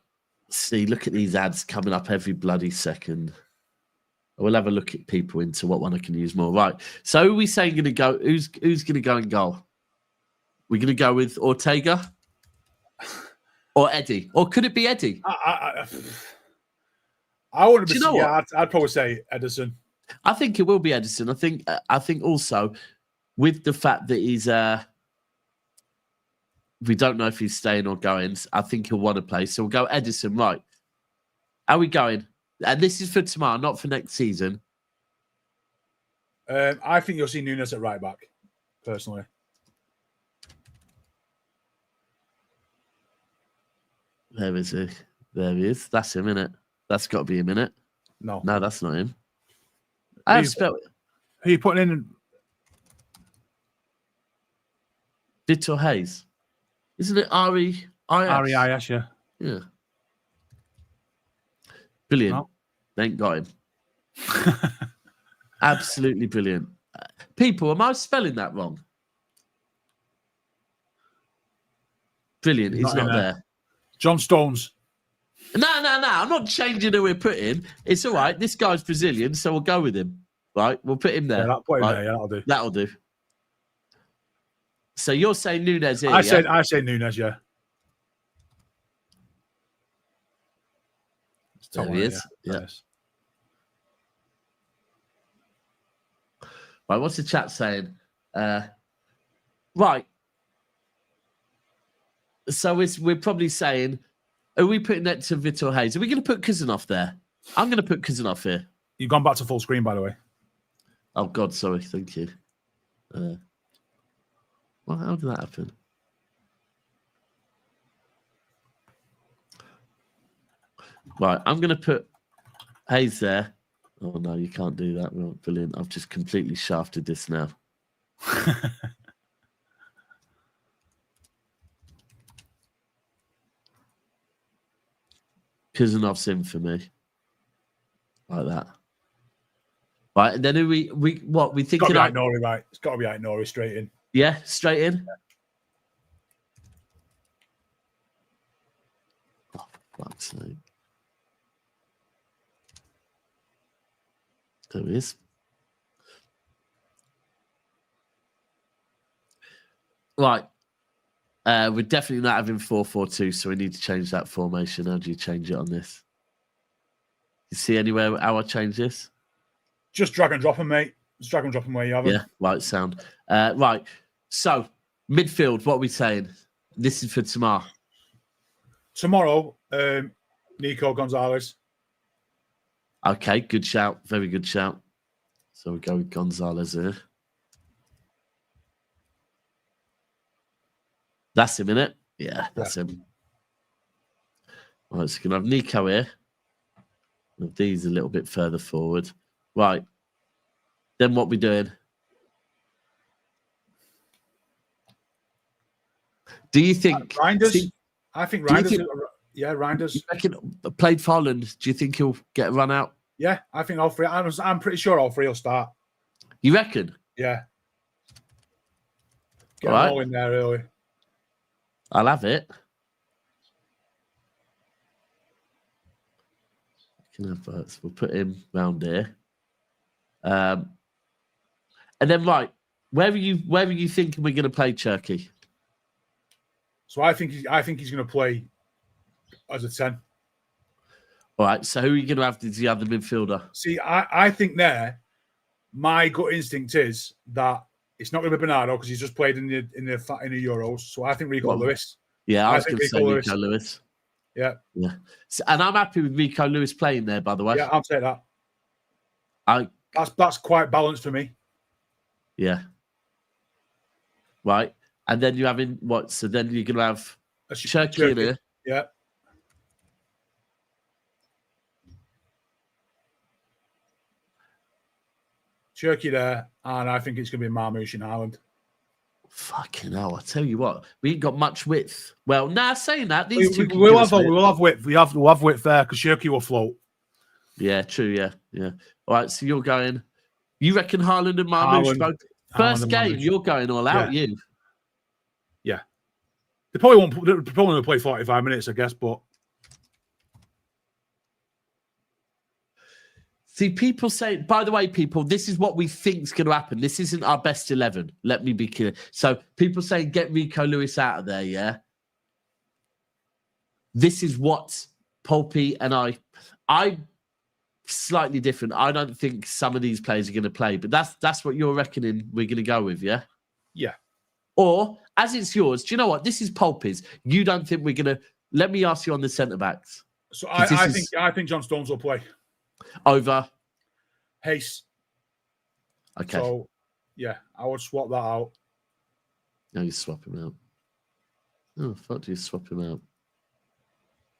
See, look at these ads coming up every bloody second. We'll have a look at people into what one I can use more. Right. So who are we saying going to go? Who's going to go in goal? We're going to go with Ortega or Eddie? Or could it be Eddie? I wouldn't. I'd probably say Edison. I think it will be Edison. I think also with the fact that he's we don't know if he's staying or going. I think he'll want to play. So we'll go Edison. Right. How are we going? And this is for tomorrow, not for next season. I think you'll see Nunes at right back, personally. There is he. There he is. That's him, isn't it? That's got to be him, innit? No, that's not him. I've spelled it. Who are you putting in? Vitor Hayes. Isn't it R-E-I-S? R-E-I-S, yeah. Yeah. Brilliant. No. They ain't got him. Absolutely brilliant. People, am I spelling that wrong? Brilliant. He's not there. John Stones. No. I'm not changing who we're putting. It's all right. This guy's Brazilian, so we'll go with him. Right? We'll put him there. Yeah, that'll do. That'll do. So you're saying Nunes here? I say Nunes, yeah. There he is. Yeah. Yes. Right, what's the chat saying? Right. So we're probably saying, are we putting that to Vitor Hayes? Are we going to put Kuzanov there? I'm going to put Kuzanov here. You've gone back to full screen, by the way. Oh, God, sorry. Thank you. Well, how did that happen? Right, I'm going to put Hayes there. Oh, no, you can't do that. Well, brilliant. I've just completely shafted this now. Kuzanov's in for me. Like that. Right, and then we thinking? It's got to be Nori, right? It's got to be Nori straight in. Yeah, straight in. Oh, for fuck's sake. There he is. Right. We're definitely not having 4-4-2, so we need to change that formation. How do you change it on this? You see anywhere how I change this? Just drag and drop them, mate. Just drag and drop them where you have them. Yeah, right, sound. Right. So, midfield, what are we saying? This is for tomorrow. Tomorrow, Nico Gonzalez. Okay, good shout. Very good shout. So we go with Gonzalez here. That's him, innit? Yeah, that's him. Right, so we can have Nico here. Have these a little bit further forward. Right. Then what we doing? Do you think Reijnders? I think Reijnders. Yeah, Reijnders. You reckon played for Holland? Do you think he'll get a run out? Yeah, I think all three. I'm pretty sure all three will start. You reckon? Yeah. Get all them right. all in there early. I'll have it. Can have that. So we'll put him round here. And then right, where are you thinking we're going to play Cherki? So I think he's going to play as a 10. All right. So who are you going to have as the other midfielder? See, I think there, my gut instinct is that it's not going to be Bernardo because he's just played in the Euros. So I think Rico Lewis. Yeah, I was going to say Rico Lewis. Yeah. Yeah. So, and I'm happy with Rico Lewis playing there, by the way. Yeah, I'll take that. That's quite balanced for me. Yeah. Right. And then you're having what? So then you're going to have Cherki in here. Yeah. Cherki there, and I think it's going to be Marmoush in Haaland. Fucking hell! I tell you what, we ain't got much width. Well, saying that, we'll have width. We'll have width there because Cherki will float. Yeah, true. Yeah. All right, so you're going. You reckon Haaland and Marmoush? First game, you're going all out. Yeah. You. Yeah. They probably won't. They're probably going to play 45 minutes, I guess, but. See, people say, by the way, people, this is what we think is going to happen. This isn't our best 11. Let me be clear. So people say, get Rico Lewis out of there, yeah? This is what Pulpy and I'm slightly different. I don't think some of these players are going to play, but that's what you're reckoning we're going to go with, yeah? Yeah. Or, as it's yours, do you know what? This is Pulpy's. You don't think we're going to... Let me ask you on the centre-backs. So I think John Stones will play. Over Hayes. Okay. So, yeah, I would swap that out. No, you swap him out. Oh, fuck, do you swap him out?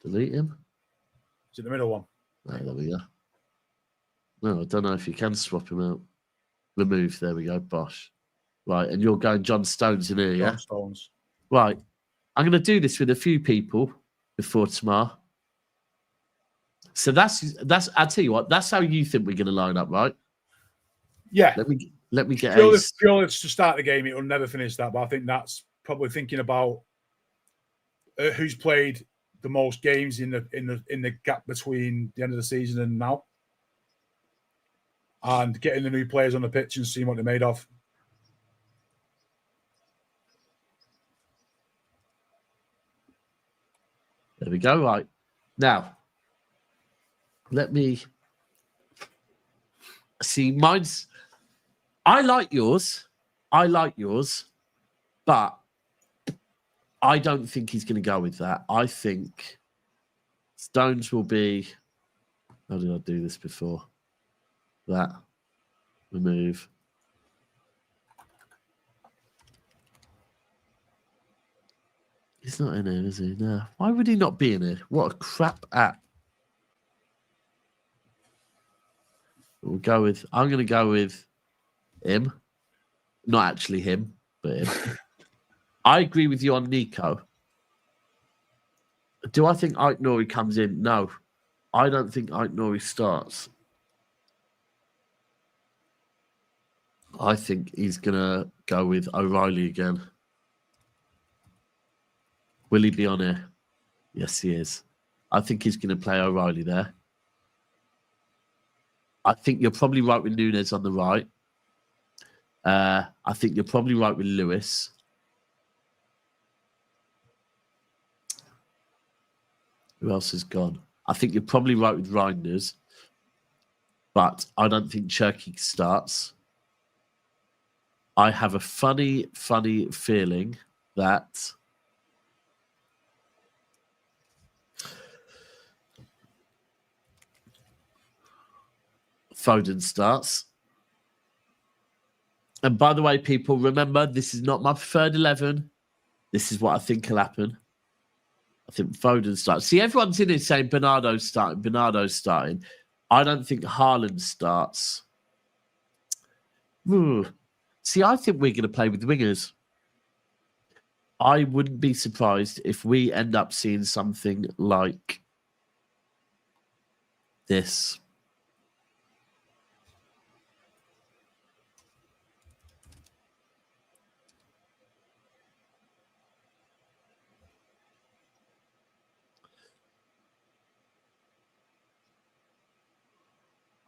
Delete him? Is it the middle one? Oh, there we go. No, I don't know if you can swap him out. Remove, there we go, bosh. Right, and you're going John Stones in here, yeah? John Stones. Right. I'm going to do this with a few people before tomorrow. So that's. I'll tell you what. That's how you think we're going to line up, right? Yeah. Let me get purely to start the game. It will never finish that, but I think that's probably thinking about who's played the most games in the gap between the end of the season and now, and getting the new players on the pitch and seeing what they're made of. There we go. Right now. Let me see. Mine's. I like yours, but I don't think he's going to go with that. I think Stones will be. How did I do this before? That remove. He's not in here, is he? No. Why would he not be in here? What a crap app. We'll go with. I'm going to go with him. Not actually him, but him. I agree with you on Nico. Do I think Ike Nori comes in? No. I don't think Ike Nori starts. I think he's going to go with O'Reilly again. Will he be on here? Yes, he is. I think he's going to play O'Reilly there. I think you're probably right with Núñez on the right. I think you're probably right with Lewis. Who else has gone? I think you're probably right with Reijnders, but I don't think Cherki starts. I have a funny feeling that Foden starts. And by the way, people, remember, this is not my preferred 11. This is what I think will happen. I think Foden starts. See, everyone's in it saying Bernardo's starting, Bernardo's starting. I don't think Haaland starts. See, I think we're going to play with wingers. I wouldn't be surprised if we end up seeing something like this.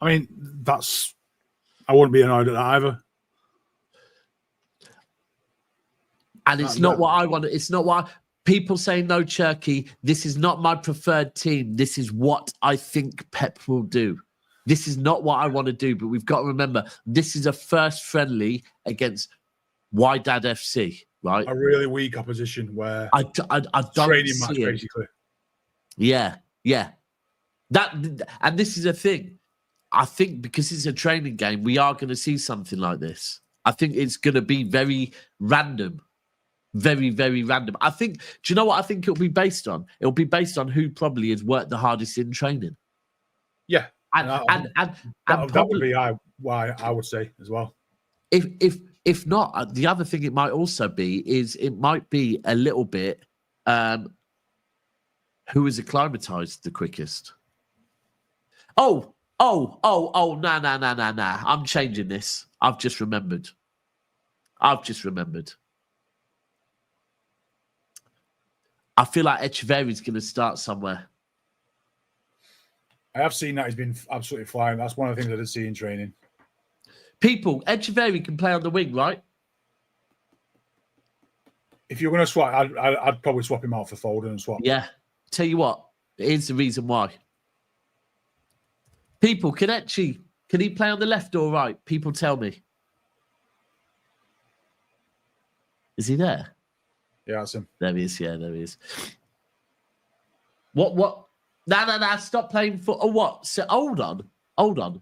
I mean, I wouldn't be annoyed at that either. And it's not what I want. It's not what people say. No, Cherki. This is not my preferred team. This is what I think Pep will do. This is not what I want to do. But we've got to remember, this is a first friendly against Wydad FC, right? A really weak opposition where I don't training see match it. basically. Yeah. And this is a thing. I think because it's a training game, we are going to see something like this. I think it's going to be very random. Very, very random. I think, do you know what I think it'll be based on? It'll be based on who probably has worked the hardest in training. Yeah. And that would be why I would say as well. If not, the other thing it might also be is it might be a little bit who is acclimatized the quickest. No. I'm changing this. I've just remembered. I feel like Echeverry's going to start somewhere. I have seen that he's been absolutely flying. That's one of the things I did see in training. People, Echeverry can play on the wing, right? If you're going to swap, I'd probably swap him out for Foden and swap. Yeah. Tell you what, here's the reason why. People, can he play on the left or right? People tell me. Is he there? Yeah, that's him. There he is. Yeah, there he is. What? No. Stop playing for. Oh, what? So hold on.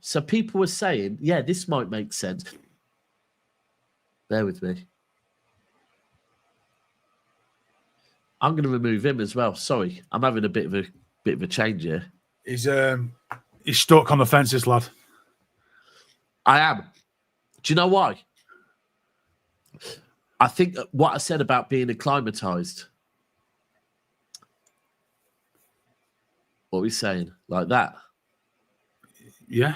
So people were saying, yeah, this might make sense. Bear with me. I'm going to remove him as well. Sorry, I'm having a bit of a change here. He's stuck on the fence, this lad. I am. Do you know why? I think what I said about being acclimatized. What are we saying? Like that? Yeah.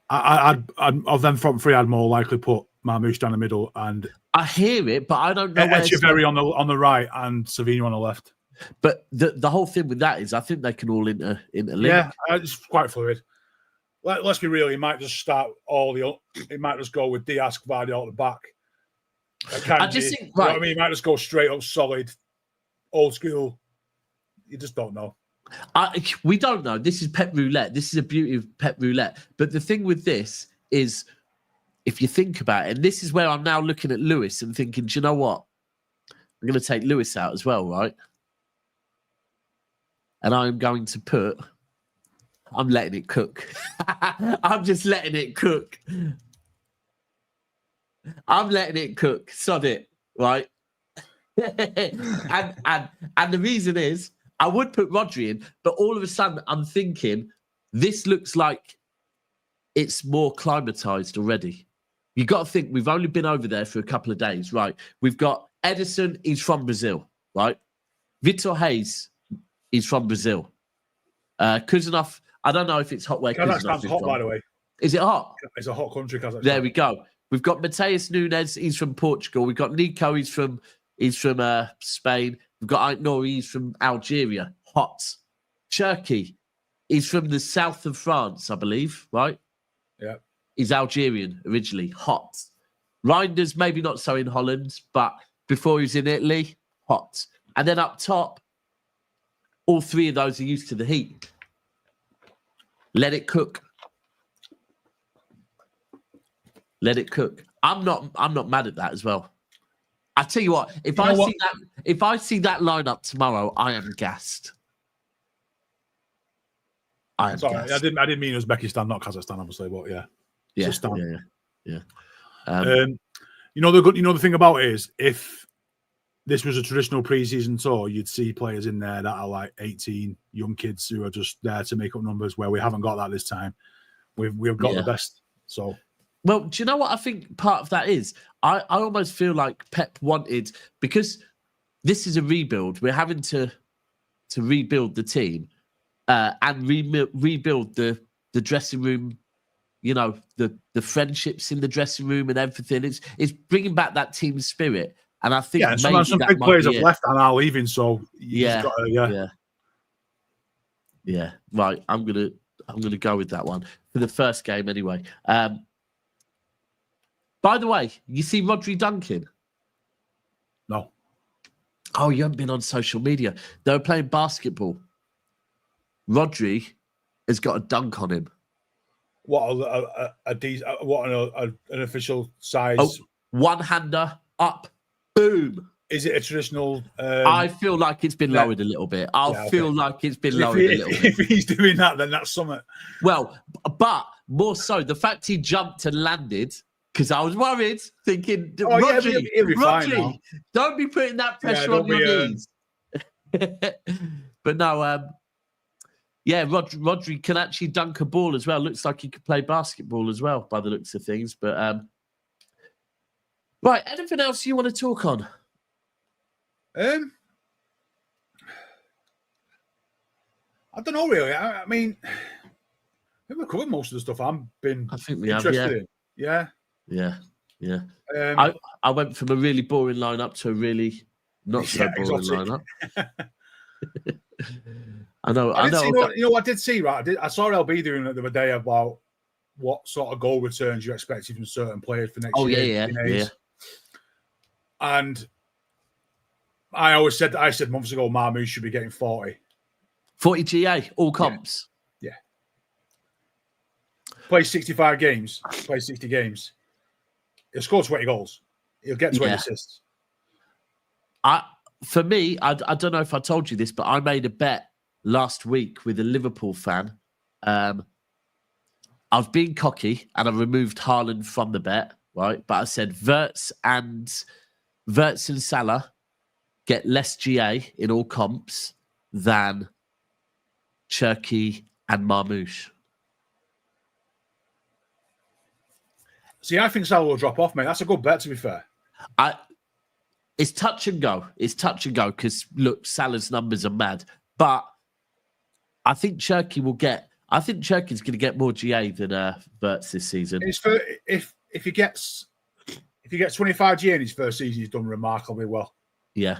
Of them front three, I'd more likely put Marmoush down the middle, and I hear it, but I don't know where Echeverry on the right and Savinho on the left. But the whole thing with that is, I think they can all interlink. Yeah, it's quite fluid. Let's be real. He might just start He might just go with Dias, Guardiola at the back. I just think, right. You know what I mean, he might just go straight up, solid, old school. You just don't know. We don't know. This is Pep Roulette. This is a beauty of Pep Roulette. But the thing with this is, if you think about it, and this is where I'm now looking at Lewis and thinking, do you know what? I'm going to take Lewis out as well, right? And I'm going to put... I'm letting it cook. I'm just letting it cook. I'm letting it cook. Sod it, right? and the reason is, I would put Rodri in, but all of a sudden I'm thinking this looks like it's more climatized already. You got to think we've only been over there for a couple of days, right? We've got Edison, he's from Brazil, right? Vitor Hayes, he's from Brazil. Kuzanov, I don't know if it's hot where Kazakhstan's hot, by the way. Is it hot? It's a hot country, Kazakhstan. There we go. We've got Mateus Núñez, he's from Portugal. We've got Nico, he's from Spain. We've got Aitnouri, he's from Algeria. Hot. Cherki, He's from the south of France, I believe, right? Yeah. He's Algerian originally, hot. Reijnders, maybe not so in Holland, but before he was in Italy, hot. And then up top, all three of those are used to the heat. Let it cook. Let it cook. I'm not mad at that as well. I tell you what, if I see that lineup tomorrow, I am gassed. I am Sorry, gassed. I didn't mean Uzbekistan, not Kazakhstan, obviously, but yeah. Yeah. The thing about it is, if this was a traditional pre-season tour, you'd see players in there that are like 18 young kids who are just there to make up numbers. Where we haven't got that this time. We've got the best. So, well, do you know what I think part of that is? I almost feel like Pep wanted, because this is a rebuild. We're having to rebuild the team and rebuild the dressing room. You know, the friendships in the dressing room and everything. It's bringing back that team spirit. And I think some big players have left and are leaving. So yeah. Right, I'm gonna go with that one for the first game anyway. By the way, you see Rodri dunking? No. Oh, you haven't been on social media. They were playing basketball. Rodri has got a dunk on him. What an official size? Oh, one-hander up, boom. Is it a traditional? I feel like it's been lowered a little bit. Feel like it's been lowered a little bit. If he's doing that, then that's something. Well, but more so, the fact he jumped and landed, because I was worried, thinking, Rodri, he'll be fine now. Don't be putting that pressure on your knees. But no, Rodri can actually dunk a ball as well. Looks like he could play basketball as well, by the looks of things. But right, anything else you want to talk on? I don't know really. I mean, I think we've covered most of the stuff I think we have. Yeah. I went from a really boring lineup to a really not so boring lineup. I know. I did see, right? I saw LB doing it the other day about what sort of goal returns you expected from certain players for next year. Yeah. And I said months ago, Marmoush should be getting 40. 40 GA, all comps. Yeah. Plays 65 games, plays 60 games. He'll score 20 goals. He'll get 20 assists. For me, I don't know if I told you this, but I made a bet last week with a Liverpool fan. I've been cocky and I removed Haaland from the bet, right? But I said Wirtz and Salah get less GA in all comps than Cherki and Marmoush. See, I think Salah will drop off, mate. That's a good bet, to be fair. It's touch and go. It's touch and go because, look, Salah's numbers are mad. But I think Cherki will get... I think Cherki's going to get more GA than Wirtz this season. If he gets 25 GA in his first season, he's done remarkably well. Yeah.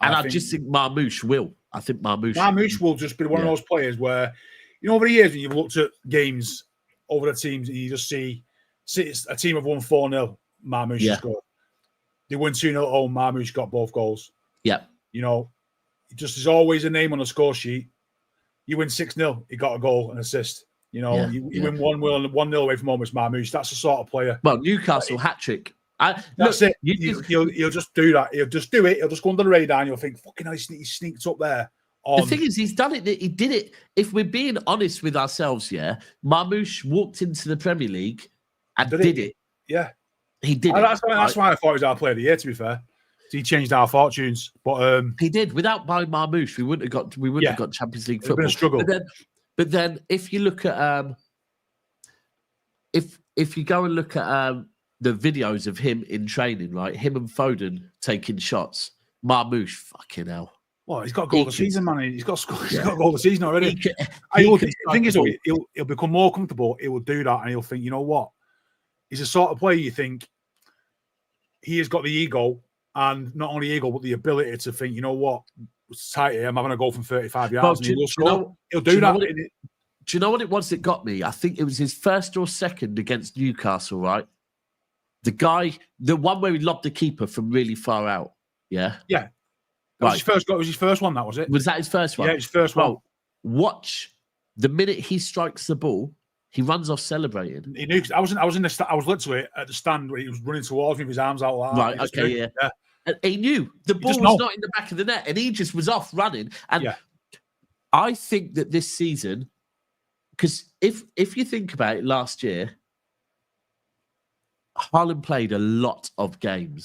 And I just think Marmoush will. I think Marmoush will just be one of those players where, over the years when you've looked at games over the teams and you just see a team have won 4-0, Marmoush scored. They win 2-0 at home, Marmoush got both goals. Yeah. There's always a name on the score sheet. You win 6-0, he got a goal and assist. You win 1-0 away from home, it's Marmoush. That's the sort of player. Well, Newcastle hat-trick. That's it. He'll just do that. He'll just do it. He'll just go under the radar and you'll think, fucking hell, he sneaked up there. The thing is, he's done it. He did it. If we're being honest with ourselves, Marmoush walked into the Premier League and did it. Yeah. He did. That's why I thought he was our player of the year, to be fair. He changed our fortunes. But he did. Without buying Marmoush, we wouldn't have got Champions League football. Been a struggle. But then if you look at if you go and look at the videos of him in training, right? Him and Foden taking shots. Marmoush, fucking hell. Well, he's got a goal of the season, man. He's got a goal of the season already. The thing is, he'll become more comfortable. He will do that, and he'll think, you know what? He's a sort of player you think he has got the ego, and not only ego, but the ability to think, you know what? It's tight here. I'm having a goal from 35 yards. And he'll do that. Do you know what it was that got me? I think it was his first or second against Newcastle, right? The one where he lobbed the keeper from really far out. Yeah. Yeah. That was his first one, that was it? Was that his first one? Yeah, his first one. Watch the minute he strikes the ball, he runs off celebrating. He knew. I was literally at the stand where he was running towards me with his arms out like that. Right, okay, yeah. And he knew the ball was not in the back of the net, and he just was off running. And I think that this season, because if you think about it, last year, Haaland played a lot of game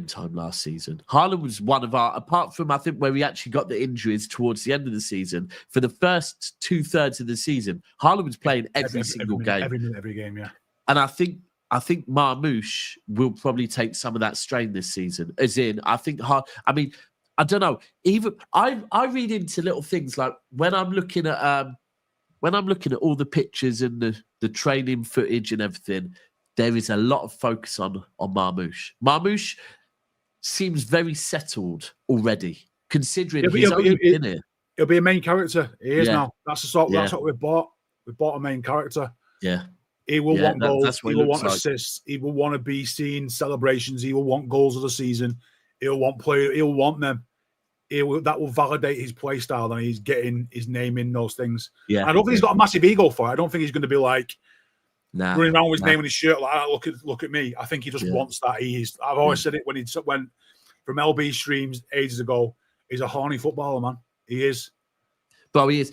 time last season. Haaland was one of our, apart from I think where we actually got the injuries towards the end of the season, for the first 2/3 of the season, Haaland was playing every single game. Every game, yeah. And I think Marmoush will probably take some of that strain this season. As in, I don't know. Even I read into little things like when I'm looking at all the pictures and the training footage and everything, there is a lot of focus on Marmoush. Marmoush seems very settled already, considering he's only been here. He'll be a main character. He is now. That's what we bought. We bought a main character. Yeah. He will want goals. He will want assists. He will want to be seen celebrations. He will want goals of the season. He'll want play. He'll want them. That will validate his play style, and he's getting his name in those things. Yeah. I don't think he's got a massive ego for it. I don't think he's going to be like running around with his name on his shirt like that. Look at me. I think he just wants that. I've always said it when he went from LB streams ages ago. He's a horny footballer, man. He is. Bro, he is.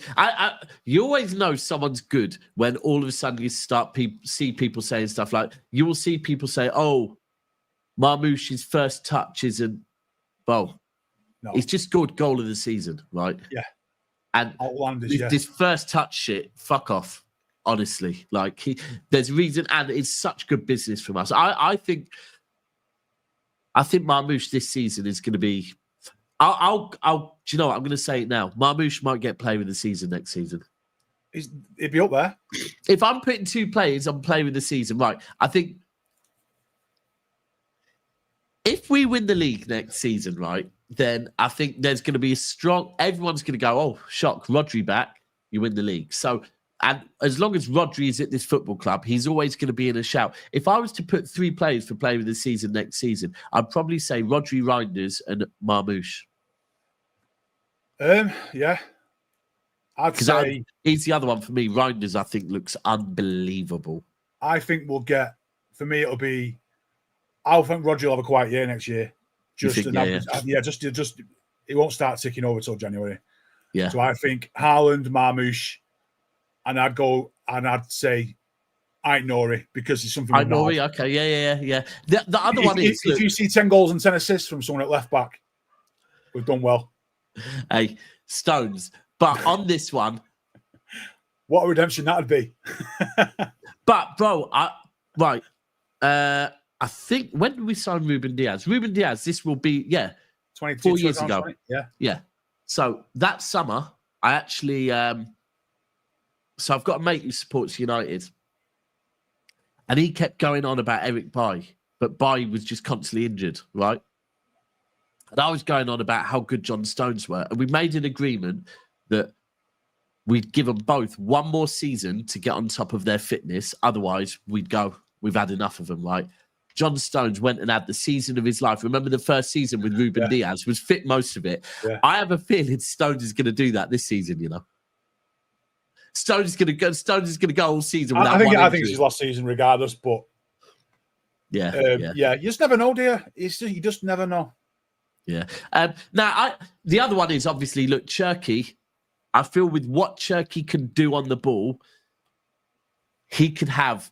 You always know someone's good when all of a sudden you see people saying stuff like, you will see people say, "Oh, Marmoush's first touch isn't." Well, no. He's just scored goal of the season, right? Yeah. And this first touch shit, fuck off. Honestly, there's reason, and it's such good business from us. I think Marmoush this season is going to be. Do you know what? I'm going to say it now. Marmoush might get player of the season next season. He'd be up there. If I'm putting two players on player of the season, right? I think if we win the league next season, right, then I think there's going to be everyone's going to go, oh, shock, Rodri back, you win the league. So, and as long as Rodri is at this football club, he's always going to be in a shout. If I was to put three players for player of the season next season, I'd probably say Rodri, Reijnders, and Marmoush. Yeah. I'd say he's the other one for me. Reijnders, I think, looks unbelievable. I think we'll get, for me, I think Rodri will have a quiet year next year. Just he won't start ticking over till January. Yeah. So I think Haaland, Marmoush, and I'd say Aït-Nouri because it's something. Aït-Nouri, okay, yeah. The other one is if you see 10 goals and 10 assists from someone at left back, we've done well. Hey, Stones. But on this one, what a redemption that'd be. But bro, I think when did we sign Ruben Dias? Ruben Dias, this will be 4 years ago. Yeah. So that summer, I actually so I've got a mate who supports United, and he kept going on about Eric Bailly, but Bailly was just constantly injured, right? And I was going on about how good John Stones were, and we made an agreement that we'd give them both one more season to get on top of their fitness. Otherwise, we'd go, we've had enough of them, right? John Stones went and had the season of his life. Remember the first season with Ruben Dias, was fit most of it. Yeah. I have a feeling Stones is going to do that this season, you know. Stones is going to go all season without I think it's his last season regardless, but yeah. You just never know, dear. You just never know. Yeah. Now, the other one is obviously, look, Cherki. I feel with what Cherki can do on the ball, he could have,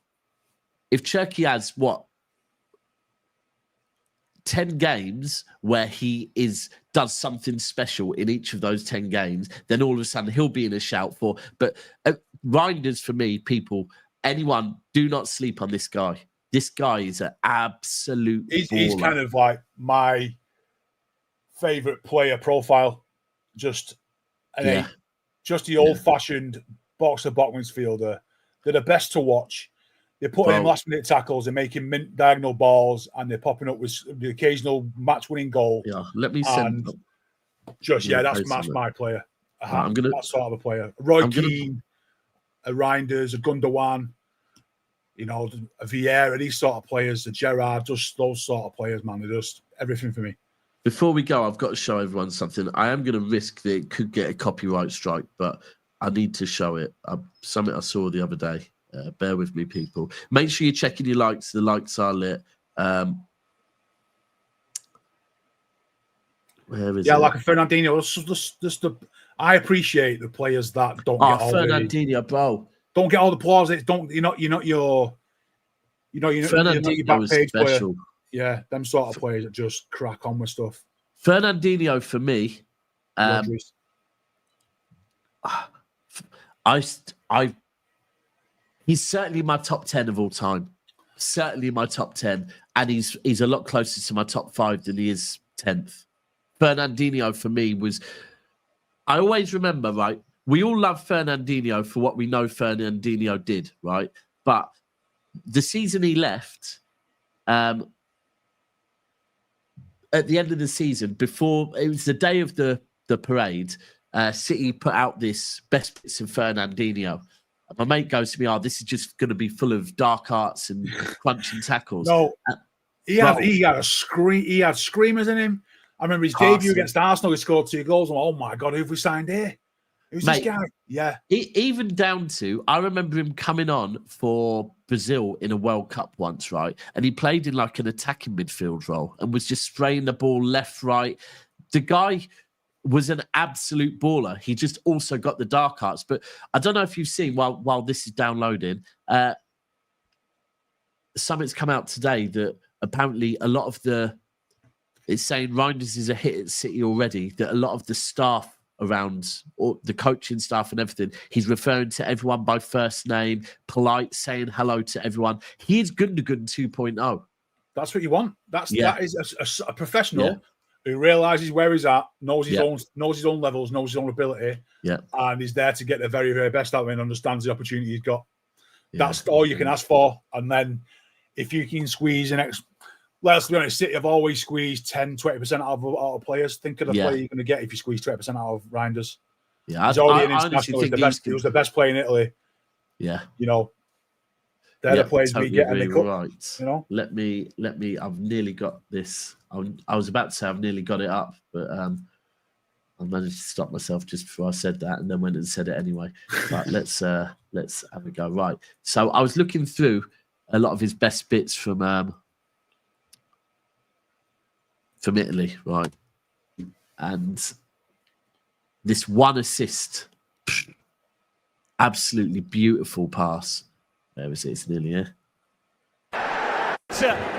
if Cherki has 10 games where he does something special in each of those 10 games, then all of a sudden he'll be in a shout for. But Reijnders, for me, anyone, do not sleep on this guy. This guy is an absolute He's kind of like my favourite player profile. Just the old-fashioned box-to-box midfielder. They're the best to watch. They're putting in last-minute tackles. They're making diagonal balls, and they're popping up with the occasional match-winning goal. Yeah, let me send. That's my player. That sort of a player. Roy Keane, a Reijnders, a Gundogan, you know, a Vieira, these sort of players, a Gerrard, just those sort of players, man. They're just everything for me. Before we go, I've got to show everyone something. I am going to risk that it could get a copyright strike, but I need to show it. Something I saw the other day. Bear with me, people. Make sure you're checking your likes. The likes are lit. Where is it? Like a Fernandinho. I appreciate the players that don't get all Fernandinho, bro. Don't get all the applause. You're not your back page special. Player. Yeah, them sort of players that just crack on with stuff. Fernandinho for me. He's certainly my top 10 of all time. Certainly my top 10, and he's a lot closer to my top 5 than he is 10th. Fernandinho for me was. I always remember, right? We all love Fernandinho for what we know Fernandinho did, right? But the season he left, at the end of the season, before it was the day of the parade, City put out this best bits of Fernandinho. And my mate goes to me, this is just going to be full of dark arts and crunching tackles. No, he had screamers in him. I remember his debut against Arsenal. He scored 2 goals. I'm like, oh my God, who have we signed here? Who's this guy? Yeah. Even down to, I remember him coming on for Brazil in a World Cup once, right? And he played in like an attacking midfield role and was just spraying the ball left, right. The guy was an absolute baller. He just also got the dark arts. But I don't know if you've seen, while this is downloading, something's come out today that apparently a lot of it's saying Reijnders is a hit at City already, that a lot of the staff around, or the coaching staff and everything, he's referring to everyone by first name, polite, saying hello to everyone. He is Gundogan 2.0. That's what you want. That is a professional who realises where he's at, knows his own levels, knows his own ability, and is there to get the very, very best out of him and understands the opportunity he's got. That's all you can ask for. And then if you can squeeze let's be honest, City have always squeezed 10, 20% out of players. Think of the player you're going to get if you squeeze 20% out of Reijnders. Yeah, he's already an international. He was the best player in Italy. Yeah. You know, they're the players we get in the cup. Right. You know? Let me, I've nearly got this. I was about to say I've nearly got it up, but I managed to stop myself just before I said that and then went and said it anyway. But let's have a go. Right. So I was looking through a lot of his best bits from Italy, right? And this one assist, absolutely beautiful pass. There is it, it's nearly here.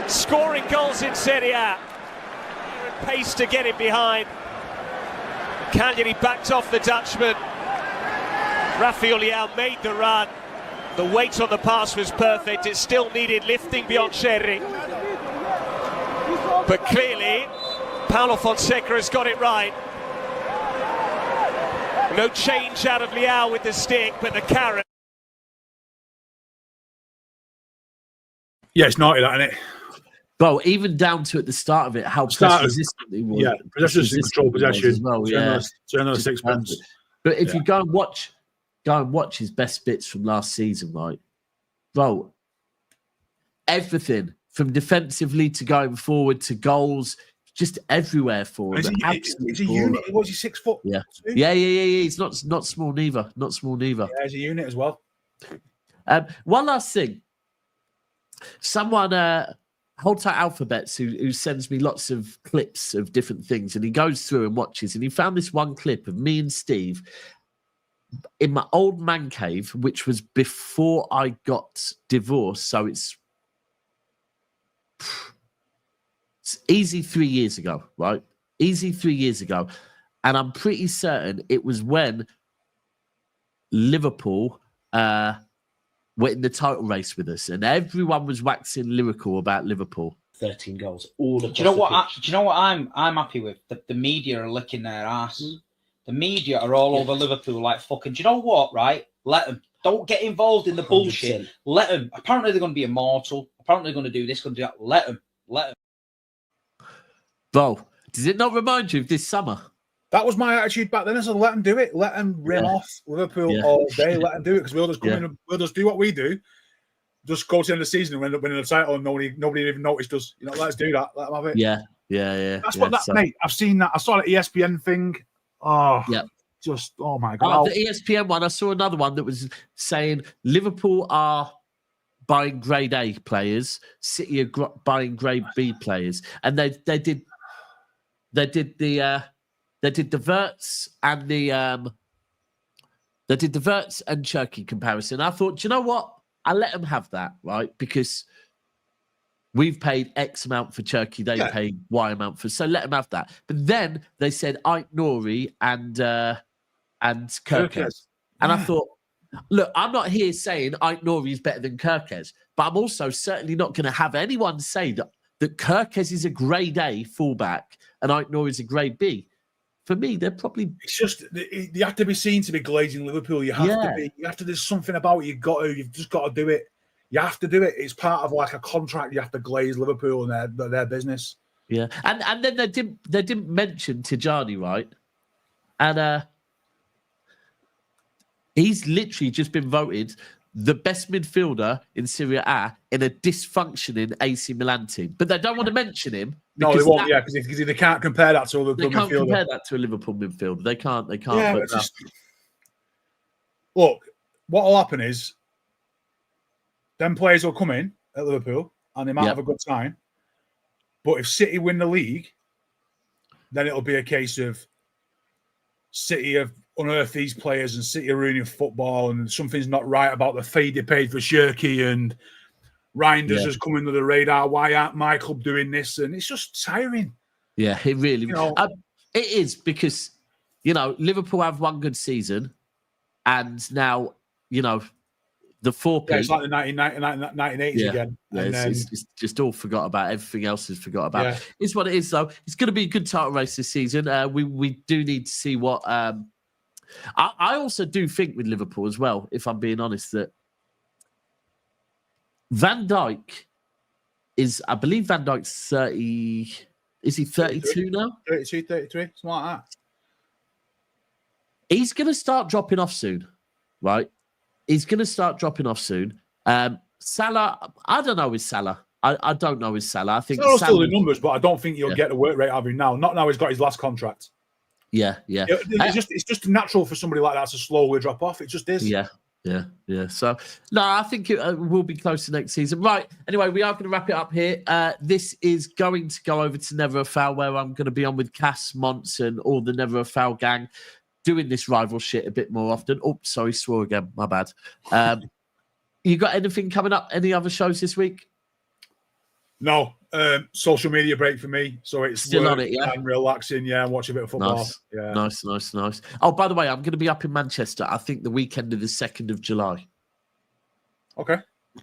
Scoring goals in Serie A. Pace to get it behind. Cagliari backed off the Dutchman. Rafael Leao made the run. The weight on the pass was perfect. It still needed lifting beyond Cherki. But clearly, Paulo Fonseca has got it right. No change out of Leao with the stick, but the carrot. Yeah, it's naughty, that, isn't it? Bro, even down to at the start of it, how resistant he was. Yeah, possession, control possession as well. Turn on sixpence. But if you go and watch his best bits from last season, right? Bro, everything from defensively to going forward to goals, just everywhere for him. He's a unit. Was he 6 foot? Yeah. Yeah. He's not small neither. Not small neither. Yeah, he's a unit as well. One last thing. Someone, Hold Tight Alphabets, who sends me lots of clips of different things, and he goes through and watches, and he found this one clip of me and Steve in my old man cave, which was before I got divorced. So it's easy 3 years ago, right? Easy 3 years ago. And I'm pretty certain it was when Liverpool were in the title race with us, and everyone was waxing lyrical about Liverpool. 13 goals. All do you know what? Do you know what I'm happy with? The media are licking their ass. The media are all over Liverpool like fucking. Do you know what? Right? Let them. Don't get involved in the bullshit. 100%. Let them. Apparently they're going to be immortal. Apparently they're going to do this. Going to do that. Let them. Let them. Bro, does it not remind you of this summer? That was my attitude back then. I said, let them do it. Let them rim off Liverpool all day. Let them do it because we'll just come in and we'll just do what we do. Just go to the end of the season and end up winning the title and nobody even noticed us. You know, let's do that. Let them have it. Yeah. That's what mate. I've seen that. I saw the ESPN thing. Oh, just oh my god. The ESPN one. I saw another one that was saying Liverpool are buying grade A players, City are buying grade B players, and they did the Wirtz and they did the Wirtz and Cherki comparison. I thought, do you know what? I let them have that, right? Because we've paid X amount for Cherki, they paid Y amount for, so let them have that. But then they said Ait Nouri and Kerkez. And I thought, look, I'm not here saying Ait Nouri is better than Kerkez, but I'm also certainly not going to have anyone say that Kerkez is a grade A fullback and Ait Nouri is a grade B. For me, they're probably. It's just you have to be seen to be glazing Liverpool. You have to be. You have to. There's something about it. You've just got to do it. You have to do it. It's part of like a contract. You have to glaze Liverpool and their business. Yeah, and then they didn't mention Tijani, right? And he's literally just been voted the best midfielder in Serie A in a dysfunctioning AC Milan team, but they don't want to mention him. No, they won't. Because they can't compare that to a Liverpool midfielder. They can't compare that to a Liverpool midfielder. They can't. Yeah, but look, what will happen is, them players will come in at Liverpool and they might have a good time. But if City win the league, then it'll be a case of City have unearthed these players and City are ruining football and something's not right about the fee they paid for Cherki and Reijnders has come under the radar. Why aren't my club doing this? And it's just tiring. Yeah, it really it is because, Liverpool have one good season and now, the 4P. Yeah, it's like the 1980s again. Yeah, it's just all forgot about. Everything else is forgot about. Yeah. It's what it is, though. It's going to be a good title race this season. We do need to see what... I also do think with Liverpool as well, if I'm being honest, that Van Dijk is... I believe Van Dijk's 30... Is he 32 now? 32, 33, something like that. He's going to start dropping off soon, right? He's going to start dropping off soon. Salah, I don't know his Salah. I don't know his Salah. I think Salah's still the numbers, but I don't think you'll get the work rate out of him now. Not now he's got his last contract. Yeah. It's just natural for somebody like that to slowly drop off. It just is. Yeah. So, no, I think it will be close to next season. Right. Anyway, we are going to wrap it up here. This is going to go over to Never a Foul, where I'm going to be on with Cass, Mons, and all the Never a Foul gang, doing this rival shit a bit more often. Oh, sorry, swore again. My bad. You got anything coming up? Any other shows this week? No. Social media break for me. So it's still on it, yeah? I'm relaxing, and watch a bit of football. Nice. Yeah. Nice. Oh, by the way, I'm going to be up in Manchester, I think the weekend of the 2nd of July. Okay.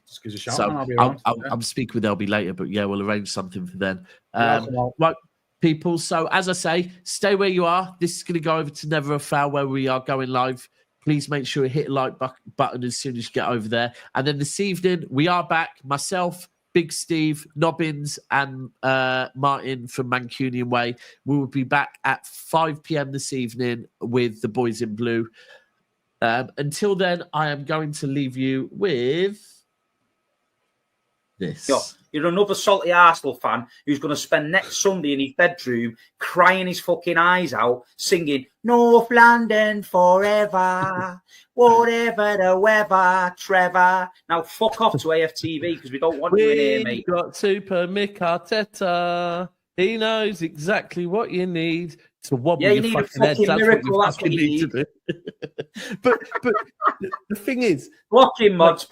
Just gives a shout. So I'll speak with LB later, but we'll arrange something for then. Right. People, so as I say, stay where you are. This is going to go over to Never a Foul, where we are going live. Please make sure you hit the like button as soon as you get over there. And then this evening, we are back. Myself, Big Steve, Nobbins, and Martin from Mancunian Way. We will be back at 5 p.m. this evening with the boys in blue. Until then, I am going to leave you with this. You're another salty Arsenal fan who's going to spend next Sunday in his bedroom crying his fucking eyes out, singing North London forever, whatever the weather, Trevor. Now fuck off to AFTV because we don't want you in here, mate. We've got Super Mick Arteta. He knows exactly what you need to wobble your you need fucking a head. fucking miracle. That's what you need to do. but the thing is, blocking mods.